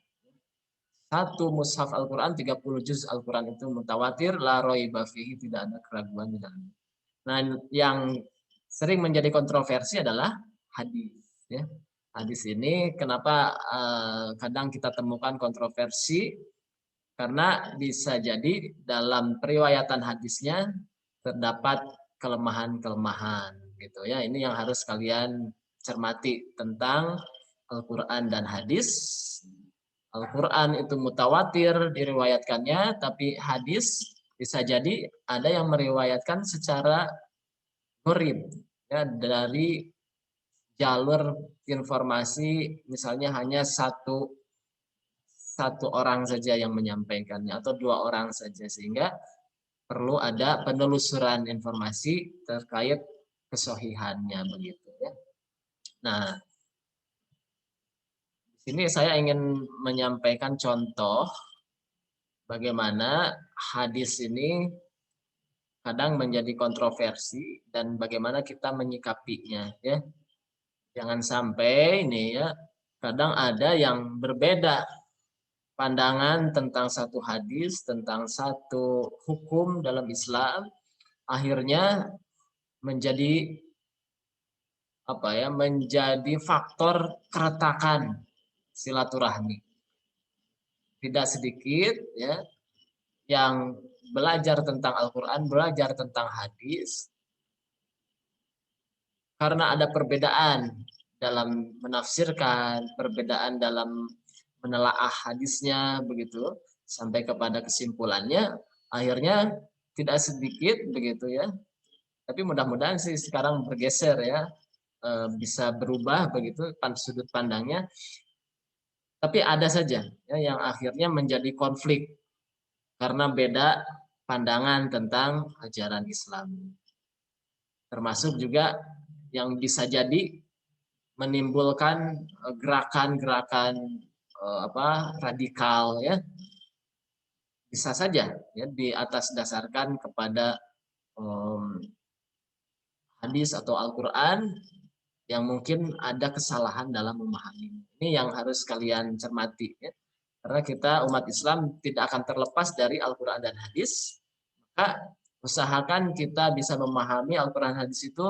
Satu mushaf Al-Quran, 30 juz Al-Quran itu mutawatir, la raiba fihi, tidak ada keraguan di dalamnya. Nah, yang sering menjadi kontroversi adalah hadis, ya. Hadis ini kenapa kadang kita temukan kontroversi, karena bisa jadi dalam periwayatan hadisnya terdapat kelemahan-kelemahan, gitu, ya. Ini yang harus kalian cermati tentang Al-Quran dan hadis. Al-Quran itu mutawatir diriwayatkannya, tapi hadis bisa jadi ada yang meriwayatkan secara gharib, ya, dari jalur informasi, misalnya hanya satu orang saja yang menyampaikannya atau 2 orang saja, sehingga perlu ada penelusuran informasi terkait kesohihannya, begitu, ya. Nah, ini saya ingin menyampaikan contoh bagaimana hadis ini kadang menjadi kontroversi dan bagaimana kita menyikapinya, ya. Jangan sampai ini, ya, kadang ada yang berbeda pandangan tentang satu hadis, tentang satu hukum dalam Islam, akhirnya menjadi menjadi faktor keretakan silaturahmi. Tidak sedikit, ya, yang belajar tentang Al-Quran, belajar tentang hadis, karena ada perbedaan dalam menafsirkan, perbedaan dalam menelaah hadisnya, begitu, sampai kepada kesimpulannya, akhirnya tidak sedikit, begitu, ya. Tapi mudah-mudahan sih sekarang bergeser, ya, bisa berubah, begitu, sudut pandangnya. Tapi ada saja, ya, yang akhirnya menjadi konflik karena beda pandangan tentang ajaran Islam. Termasuk juga yang bisa jadi menimbulkan gerakan-gerakan radikal, ya. Bisa saja, ya, di atas dasarkan kepada hadis atau Al-Quran yang mungkin ada kesalahan dalam memahami. Ini yang harus kalian cermati ya. Karena kita umat Islam tidak akan terlepas dari Al-Qur'an dan hadis, maka usahakan kita bisa memahami Al-Qur'an dan hadis itu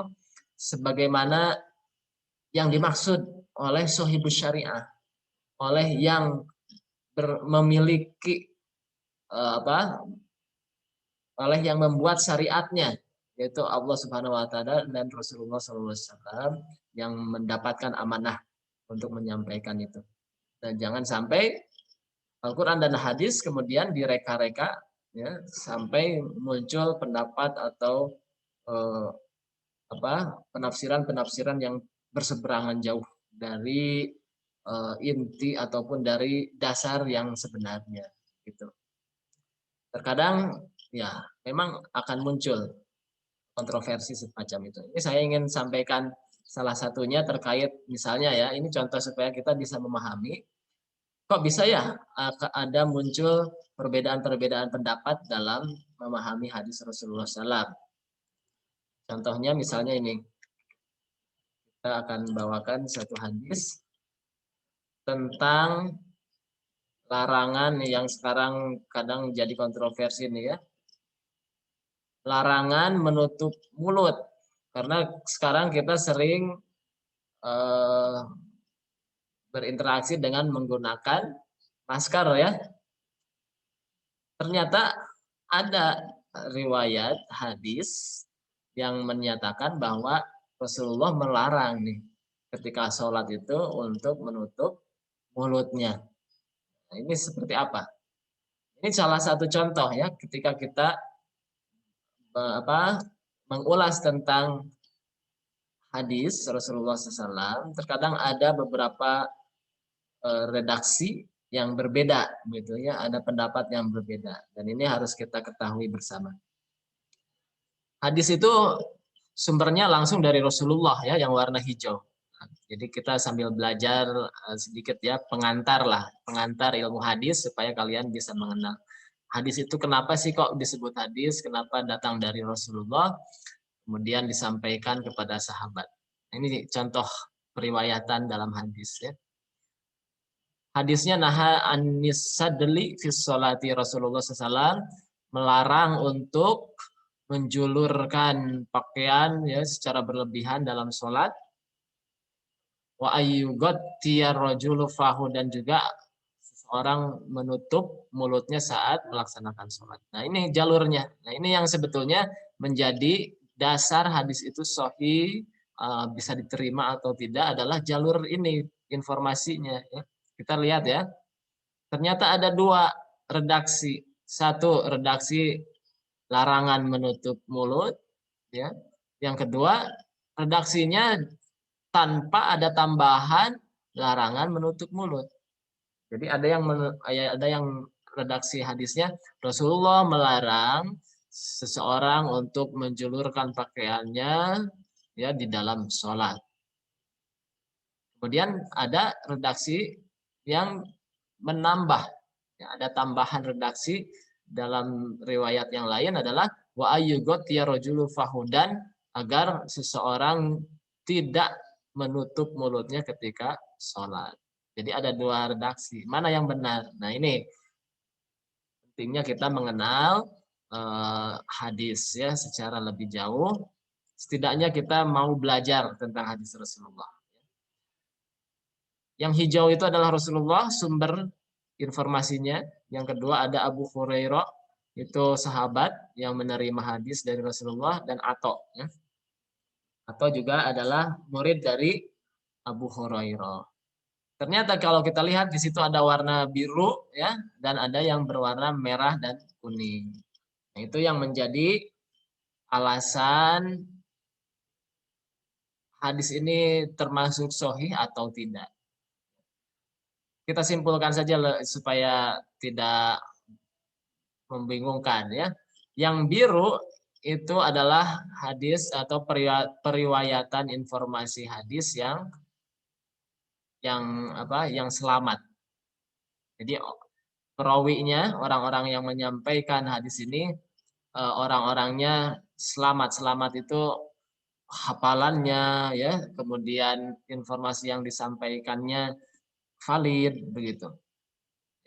sebagaimana yang dimaksud oleh sohibus syariah, oleh yang memiliki oleh yang membuat syariatnya, yaitu Allah Subhanahu wa taala dan Rasulullah SAW yang mendapatkan amanah untuk menyampaikan itu. Dan jangan sampai Al-Qur'an dan hadis kemudian direka-reka ya, sampai muncul pendapat atau penafsiran-penafsiran yang berseberangan jauh dari inti ataupun dari dasar yang sebenarnya gitu. Terkadang ya memang akan muncul kontroversi semacam itu. Ini saya ingin sampaikan salah satunya terkait misalnya ya, ini contoh supaya kita bisa memahami kok bisa ya ada muncul perbedaan-perbedaan pendapat dalam memahami hadis Rasulullah SAW. Contohnya misalnya ini, kita akan bawakan satu hadis tentang larangan yang sekarang kadang jadi kontroversi nih ya. Larangan menutup mulut. Karena sekarang kita sering berinteraksi dengan menggunakan masker ya. Ternyata ada riwayat hadis yang menyatakan bahwa Rasulullah melarang nih ketika sholat itu untuk menutup mulutnya. Nah, ini seperti apa? Ini salah satu contoh ya ketika kita mengulas tentang hadis Rasulullah SAW, terkadang ada beberapa redaksi yang berbeda, gitu ya, ada pendapat yang berbeda, dan ini harus kita ketahui bersama. Hadis itu sumbernya langsung dari Rasulullah ya, yang warna hijau. Jadi kita sambil belajar sedikit ya, pengantar ilmu hadis supaya kalian bisa mengenal. Hadis itu kenapa sih kok disebut hadis? Kenapa datang dari Rasulullah? Kemudian disampaikan kepada sahabat. Ini contoh periwayatan dalam hadis ya. Hadisnya naha anis sadli fi sholati Rasulullah SAW melarang untuk menjulurkan pakaian ya secara berlebihan dalam sholat. Wa ayyughtiya rajulu fahu, dan juga seseorang menutup mulutnya saat melaksanakan sholat. Nah ini jalurnya. Nah ini yang sebetulnya menjadi dasar hadis itu sahih, bisa diterima atau tidak adalah jalur ini informasinya. Ya. Kita lihat ya. Ternyata ada dua redaksi. Satu redaksi larangan menutup mulut, ya. Yang kedua redaksinya tanpa ada tambahan larangan menutup mulut. Jadi ada yang redaksi hadisnya Rasulullah melarang seseorang untuk menjulurkan pakaiannya ya di dalam sholat. Kemudian ada redaksi yang menambah, ya, ada tambahan redaksi dalam riwayat yang lain adalah wa ayyughtiya rajulu fahudan, agar seseorang tidak menutup mulutnya ketika sholat. Jadi ada dua redaksi. Mana yang benar? Nah ini pentingnya kita mengenal hadis ya secara lebih jauh. Setidaknya kita mau belajar tentang hadis Rasulullah. Yang hijau itu adalah Rasulullah, sumber informasinya. Yang kedua ada Abu Hurairah, itu sahabat yang menerima hadis dari Rasulullah, dan Ato. Ya. Ato juga adalah murid dari Abu Hurairah. Ternyata kalau kita lihat di situ ada warna biru ya, dan ada yang berwarna merah dan kuning. Nah, itu yang menjadi alasan hadis ini termasuk sahih atau tidak. Kita simpulkan saja supaya tidak membingungkan ya. Yang biru itu adalah hadis atau periwayatan informasi hadis yang selamat. Jadi perawinya, orang-orang yang menyampaikan hadis ini orang-orangnya selamat. Selamat itu hafalannya ya, kemudian informasi yang disampaikannya valid begitu.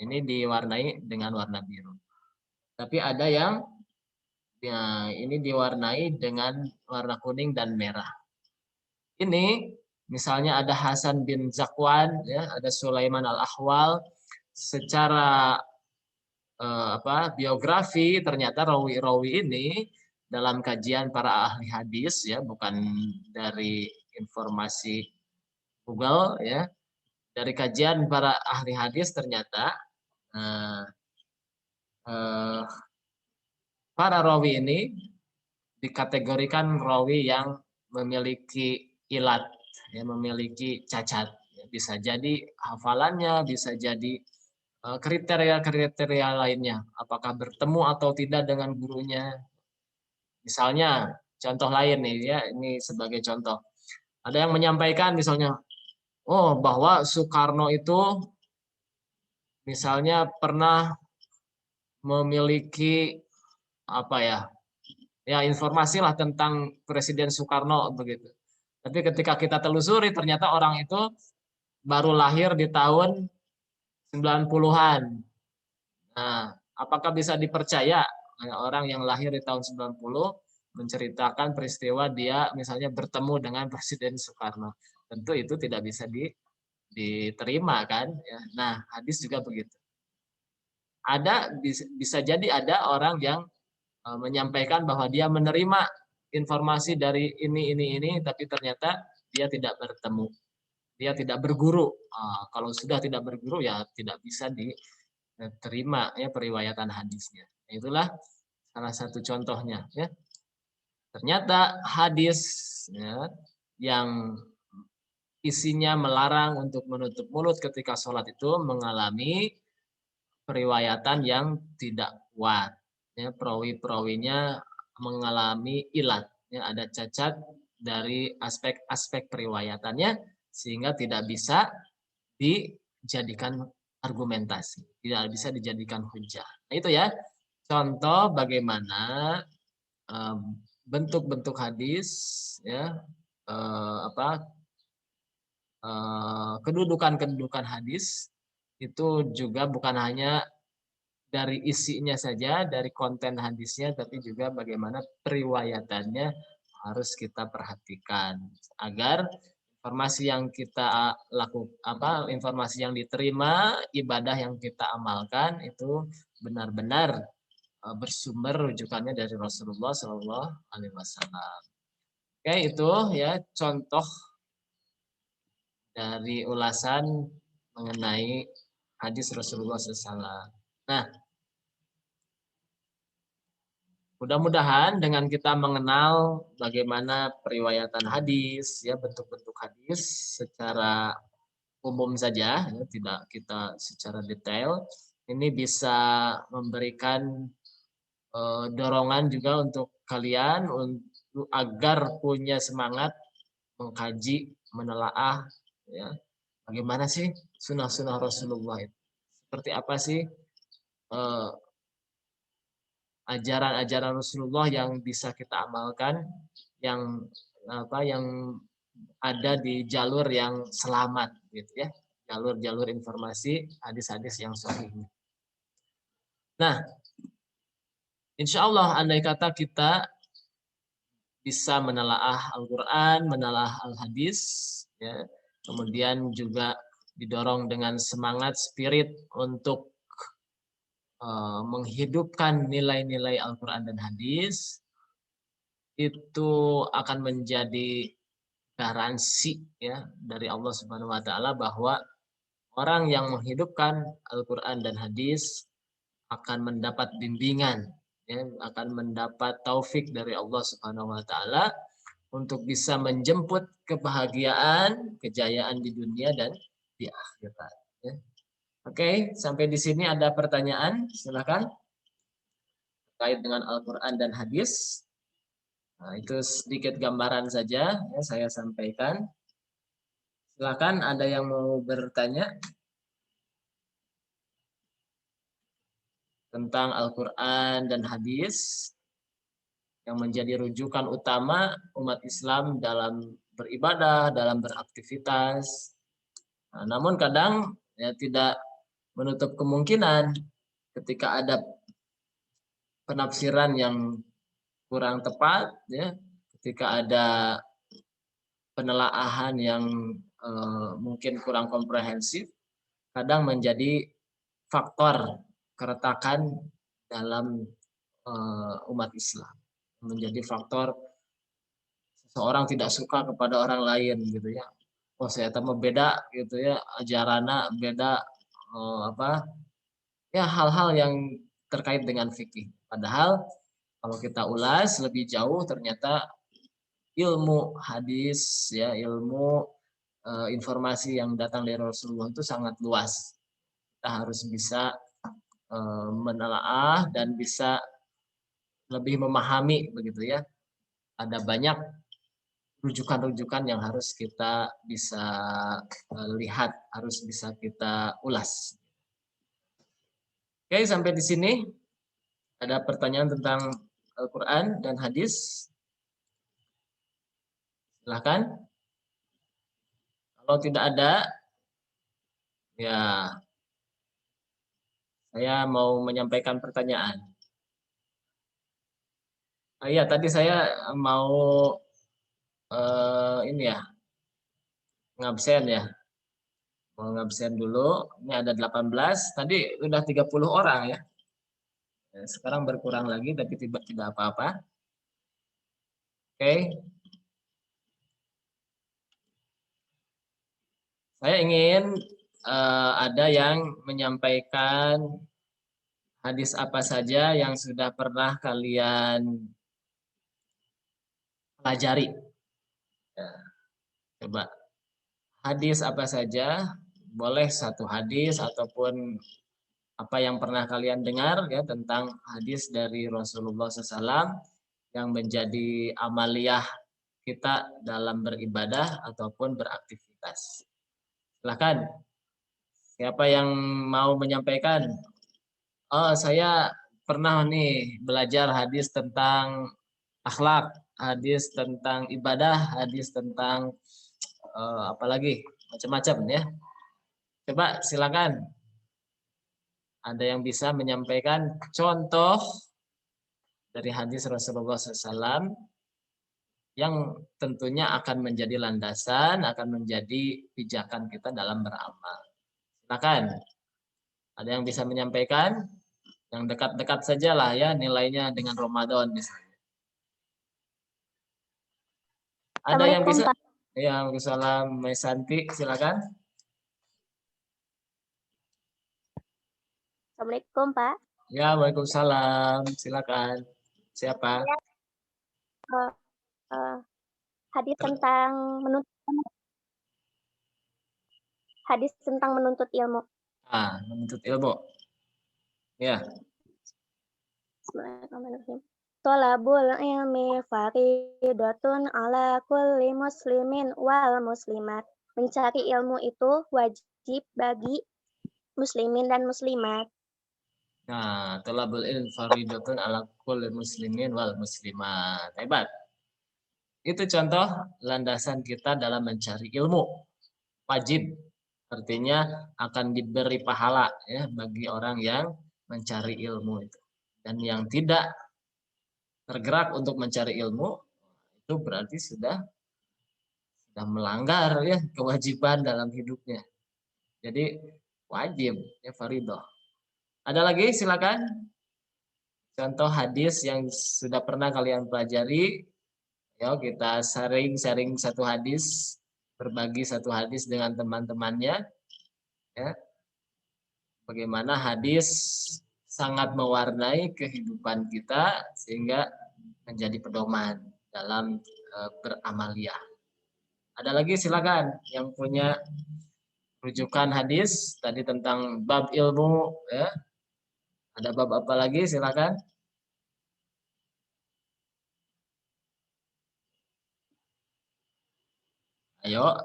Ini diwarnai dengan warna biru. Tapi ada yang ya, ini diwarnai dengan warna kuning dan merah. Ini misalnya ada Hasan bin Zakwan ya, ada Sulaiman Al-Ahwal, secara biografi ternyata rawi-rawi ini dalam kajian para ahli hadis ya, bukan dari informasi Google ya, dari kajian para ahli hadis ternyata eh, eh, para rawi ini dikategorikan rawi yang memiliki ilat ya, memiliki cacat ya, bisa jadi hafalannya, bisa jadi kriteria-kriteria lainnya, apakah bertemu atau tidak dengan gurunya. Misalnya, contoh lain nih ya, ini sebagai contoh. Ada yang menyampaikan misalnya, oh bahwa Soekarno itu misalnya pernah memiliki apa ya, ya informasi lah tentang Presiden Soekarno begitu. Tapi ketika kita telusuri ternyata orang itu baru lahir di tahun 90-an. Nah, apakah bisa dipercaya orang yang lahir di tahun 90 menceritakan peristiwa dia misalnya bertemu dengan Presiden Soekarno? Tentu itu tidak bisa diterima kan ya. Nah, hadis juga begitu. Ada bisa jadi ada orang yang menyampaikan bahwa dia menerima informasi dari ini tapi ternyata dia tidak bertemu. Dia tidak berguru. Kalau sudah tidak berguru ya tidak bisa diterima ya periwayatan hadisnya. Itulah salah satu contohnya ya. Ternyata hadis ya, yang isinya melarang untuk menutup mulut ketika sholat itu mengalami periwayatan yang tidak kuat. Ya, perawi-perawinya mengalami ilat, ya, ada cacat dari aspek-aspek periwayatannya sehingga tidak bisa dijadikan argumentasi, tidak bisa dijadikan hujah. Nah, itu ya contoh bagaimana bentuk-bentuk hadis ya kedudukan-kedudukan hadis itu juga bukan hanya dari isinya saja, dari konten hadisnya, tapi juga bagaimana periwayatannya harus kita perhatikan agar informasi yang kita lakukan, informasi yang diterima, ibadah yang kita amalkan itu benar-benar bersumber rujukannya dari Rasulullah Shallallahu Alaihi Wasallam. Oke, itu ya contoh dari ulasan mengenai hadis Rasulullah SAW. Nah, mudah-mudahan dengan kita mengenal bagaimana periwayatan hadis, ya bentuk-bentuk hadis secara umum saja, ya, tidak kita secara detail, ini bisa memberikan dorongan juga untuk kalian untuk agar punya semangat mengkaji, menelaah, ya bagaimana sih sunnah-sunnah Rasulullah itu, seperti apa sih ajaran-ajaran Rasulullah yang bisa kita amalkan, yang yang ada di jalur yang selamat gitu ya, jalur-jalur informasi hadis-hadis yang sahih. Nah, insya Allah andai kata kita bisa menelaah Al-Quran, menelaah Al-Hadis, ya, kemudian juga didorong dengan semangat spirit untuk menghidupkan nilai-nilai Al-Quran dan hadis, itu akan menjadi garansi ya dari Allah Subhanahu wa taala bahwa orang yang menghidupkan Al-Qur'an dan hadis akan mendapat bimbingan ya, akan mendapat taufik dari Allah Subhanahu wa taala untuk bisa menjemput kebahagiaan, kejayaan di dunia dan di akhirat ya. Oke, sampai di sini ada pertanyaan, silakan terkait dengan Al-Qur'an dan hadis. Nah, itu sedikit gambaran saja ya saya sampaikan. Silakan ada yang mau bertanya tentang Al-Quran dan hadis. yang menjadi rujukan utama umat Islam dalam beribadah, dalam beraktivitas. Nah, namun kadang ya tidak menutup kemungkinan ketika ada penafsiran yang kurang tepat, ya, ketika ada penelaahan yang mungkin kurang komprehensif, kadang menjadi faktor keretakan dalam umat Islam, menjadi faktor seseorang tidak suka kepada orang lain gitu ya. Oh saya tahu beda gitu ya, ajarana beda, apa ya, hal-hal yang terkait dengan fikih. Padahal kalau kita ulas lebih jauh ternyata ilmu hadis ya, ilmu informasi yang datang dari Rasulullah itu sangat luas. Kita harus bisa menelaah dan bisa lebih memahami begitu ya. Ada banyak rujukan-rujukan yang harus kita bisa lihat, harus bisa kita ulas. Oke, sampai di sini ada pertanyaan tentang Al-Quran dan hadis. Silahkan. Kalau tidak ada, ya saya mau menyampaikan pertanyaan. Iya, tadi saya mau ini ya, ngabsen ya. Mau ngabsen dulu. Ini ada 18, tadi udah 30 orang ya. Sekarang berkurang lagi tapi tidak apa-apa. Oke. Saya ingin ada yang menyampaikan hadis apa saja yang sudah pernah kalian pelajari. Ya, coba hadis apa saja, boleh satu hadis ataupun apa yang pernah kalian dengar ya tentang hadis dari Rasulullah SAW yang menjadi amaliyah kita dalam beribadah ataupun beraktivitas. Silakan. Siapa yang mau menyampaikan? Oh, saya pernah nih belajar hadis tentang akhlak, hadis tentang ibadah, hadis tentang apalagi macam-macam ya. Coba silakan. Ada yang bisa menyampaikan contoh dari hadis Rasulullah SAW yang tentunya akan menjadi landasan, akan menjadi pijakan kita dalam beramal. Silakan. Ada yang bisa menyampaikan? Yang dekat-dekat saja lah ya nilainya dengan Ramadan misalnya. Ada yang bisa? Ya, Waalaikumsalam. Mesanti, silakan. Assalamualaikum, Pak. Ya, Waalaikumsalam. Silakan. Siapa? Hadis tentang menuntut ilmu. Menuntut ilmu. Ya. Bismillahirrahmanirrahim. Thalabul ilmi fardhatun ala kulli muslimin wal muslimat. Mencari ilmu itu wajib bagi muslimin dan muslimat. Nah, thalabul ilmi fardhatun ala kulli muslimin wal muslimat. Hebat. Itu contoh landasan kita dalam mencari ilmu. Wajib. Artinya akan diberi pahala ya bagi orang yang mencari ilmu itu. Dan yang tidak tergerak untuk mencari ilmu itu berarti sudah melanggar ya kewajiban dalam hidupnya. Jadi wajib ya fardhu. Ada lagi silakan. Contoh hadis yang sudah pernah kalian pelajari. Yuk kita sharing satu hadis, berbagi satu hadis dengan teman-temannya. Ya. Bagaimana hadis sangat mewarnai kehidupan kita sehingga menjadi pedoman dalam beramaliyah. Ada lagi silakan yang punya rujukan hadis tadi tentang bab ilmu ya. Ada bab apa lagi silakan. Ayo,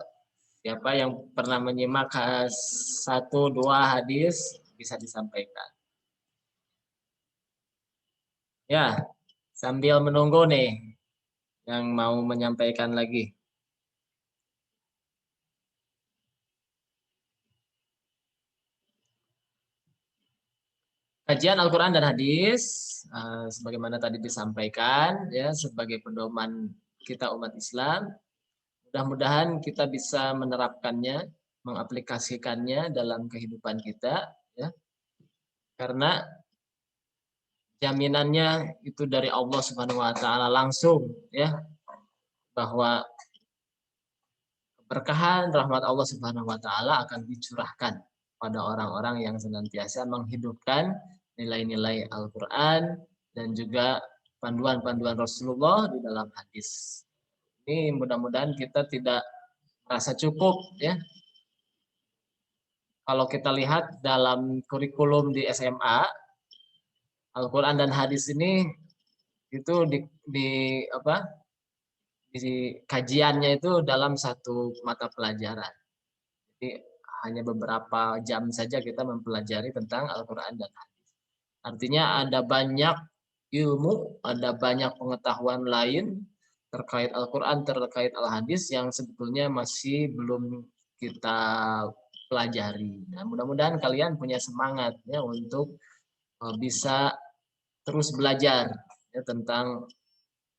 siapa yang pernah menyimak 1-2 hadis bisa disampaikan. Ya, Sambil menunggu nih yang mau menyampaikan lagi. Kajian Al-Quran dan Hadis, sebagaimana tadi disampaikan, ya sebagai pedoman kita umat Islam, mudah-mudahan kita bisa menerapkannya, mengaplikasikannya dalam kehidupan kita, ya. Karena jaminannya itu dari Allah Subhanahu Wa Taala langsung, ya, bahwa keberkahan rahmat Allah Subhanahu Wa Taala akan dicurahkan pada orang-orang yang senantiasa menghidupkan nilai-nilai Al-Quran dan juga panduan-panduan Rasulullah di dalam hadis. Ini mudah-mudahan kita tidak merasa cukup, ya. Kalau kita lihat dalam kurikulum di SMA, Al-Quran dan hadis ini itu di kajiannya itu dalam satu mata pelajaran. Jadi hanya beberapa jam saja kita mempelajari tentang Al-Quran dan hadis. Artinya ada banyak ilmu, ada banyak pengetahuan lain terkait Al-Quran, terkait Al-Hadis yang sebetulnya masih belum kita pelajari. Nah, mudah-mudahan kalian punya semangat, ya, untuk bisa terus belajar, ya, tentang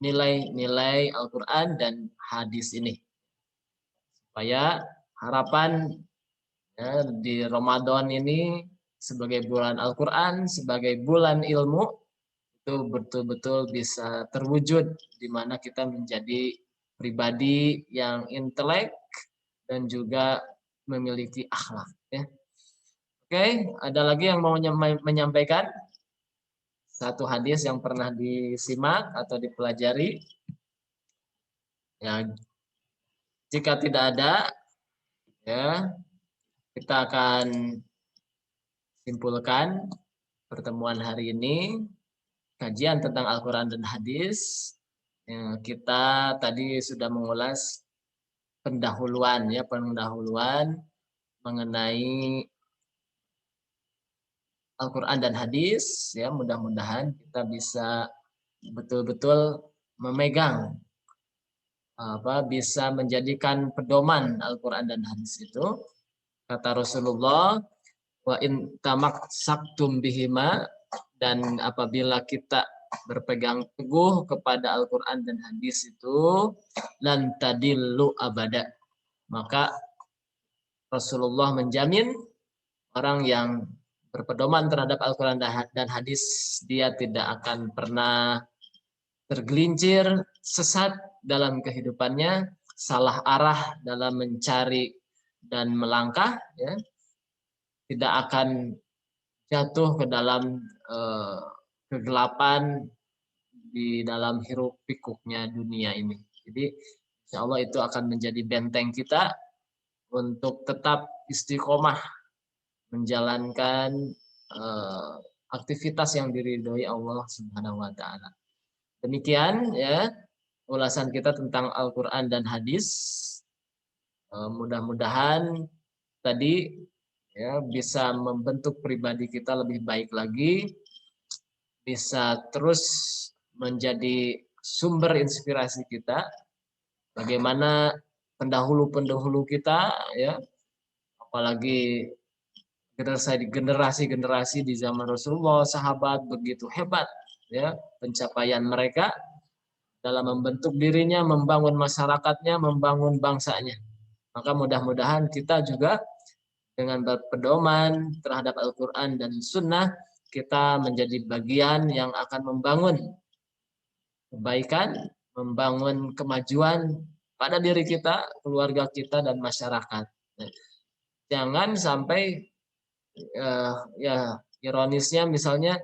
nilai-nilai Al-Quran dan hadis ini. Supaya harapan, ya, di Ramadan ini sebagai bulan Al-Quran, sebagai bulan ilmu, itu betul-betul bisa terwujud di mana kita menjadi pribadi yang intelek dan juga memiliki akhlak, ya. Oke, ada lagi yang mau menyampaikan satu hadis yang pernah disimak atau dipelajari? Ya, jika tidak ada, ya, kita akan simpulkan pertemuan hari ini, kajian tentang Al-Quran dan hadis. Ya, kita tadi sudah mengulas pendahuluan, ya, pendahuluan mengenai Al-Quran dan hadis, ya. Mudah-mudahan kita bisa betul-betul memegang, bisa menjadikan pedoman Al-Quran dan hadis itu. Kata Rasulullah, wa in tamassaktum bihima, dan apabila kita berpegang teguh kepada Al-Quran dan hadis itu, lan tadillu abada, maka Rasulullah menjamin orang yang berpedoman terhadap Al-Quran dan hadis, dia tidak akan pernah tergelincir sesat dalam kehidupannya, salah arah dalam mencari dan melangkah, ya, tidak akan jatuh ke dalam kegelapan di dalam hiruk pikuknya dunia ini. Jadi insya Allah itu akan menjadi benteng kita untuk tetap istiqomah menjalankan aktivitas yang diridhoi Allah Subhanahu Wa Taala. Demikian, ya, ulasan kita tentang Al-Quran dan hadis. Mudah-mudahan tadi, ya, bisa membentuk pribadi kita lebih baik lagi, bisa terus menjadi sumber inspirasi kita, bagaimana pendahulu-pendahulu kita, ya, apalagi generasi-generasi di zaman Rasulullah, sahabat, begitu hebat, ya, pencapaian mereka dalam membentuk dirinya, membangun masyarakatnya, membangun bangsanya. Maka mudah-mudahan kita juga dengan berpedoman terhadap Al-Quran dan Sunnah, kita menjadi bagian yang akan membangun kebaikan, membangun kemajuan pada diri kita, keluarga kita, dan masyarakat. Jangan sampai, ya, ironisnya misalnya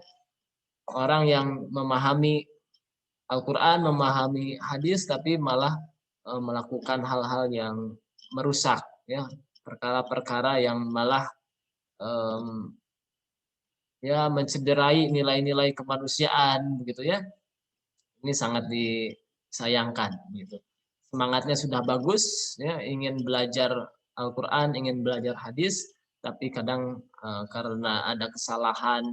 orang yang memahami Al-Quran, memahami hadis, tapi malah melakukan hal-hal yang merusak, ya, perkara-perkara yang malah ya, mencederai nilai-nilai kemanusiaan, begitu, ya. Ini sangat disayangkan, gitu. Semangatnya sudah bagus, ya, ingin belajar Al-Quran, ingin belajar hadis, tapi kadang karena ada kesalahan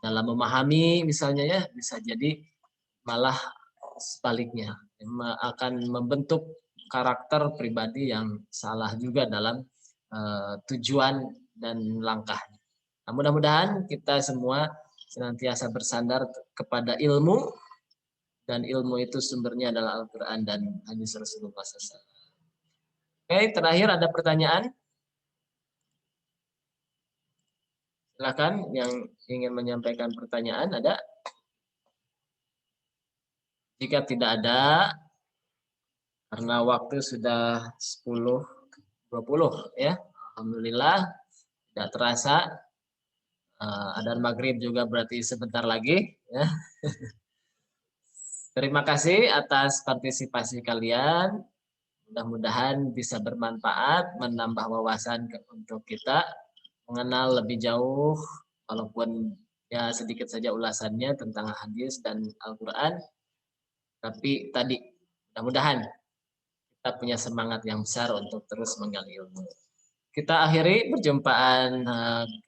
dalam memahami, misalnya, ya, bisa jadi malah sebaliknya akan membentuk karakter pribadi yang salah juga dalam tujuan dan langkahnya. Nah, mudah-mudahan kita semua senantiasa bersandar kepada ilmu, dan ilmu itu sumbernya adalah Al-Quran dan hadis Rasulullah SAW. Oke, terakhir ada pertanyaan? Silakan yang ingin menyampaikan pertanyaan, ada? Jika tidak ada, karena waktu sudah 10.20 ya. Alhamdulillah tidak terasa. Adzan maghrib juga berarti sebentar lagi ya. Terima kasih atas partisipasi kalian. Mudah-mudahan bisa bermanfaat, menambah wawasan untuk kita mengenal lebih jauh, walaupun ya sedikit saja ulasannya tentang hadis dan Al-Quran. Tapi tadi mudah-mudahan kita punya semangat yang besar untuk terus menggali ilmu. Kita akhiri perjumpaan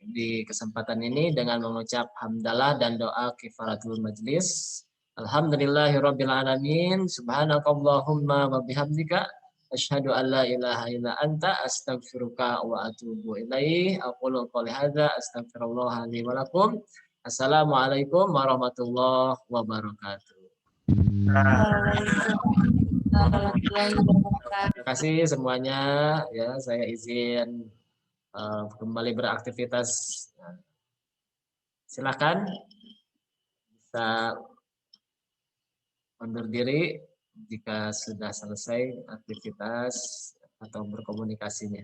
di kesempatan ini dengan mengucap hamdalah dan doa kifaratul majlis. Alhamdulillahirabbil alamin. Subhanakallahumma wa bihamdika asyhadu an la ilaha illa anta astaghfiruka wa atubu ilaih. Aqulu qouli hadza astaghfirullah li wa lakum. Assalamualaikum warahmatullahi wabarakatuh. Terima kasih semuanya ya, saya izin kembali beraktivitas. Silakan bisa undur diri jika sudah selesai aktivitas atau berkomunikasinya.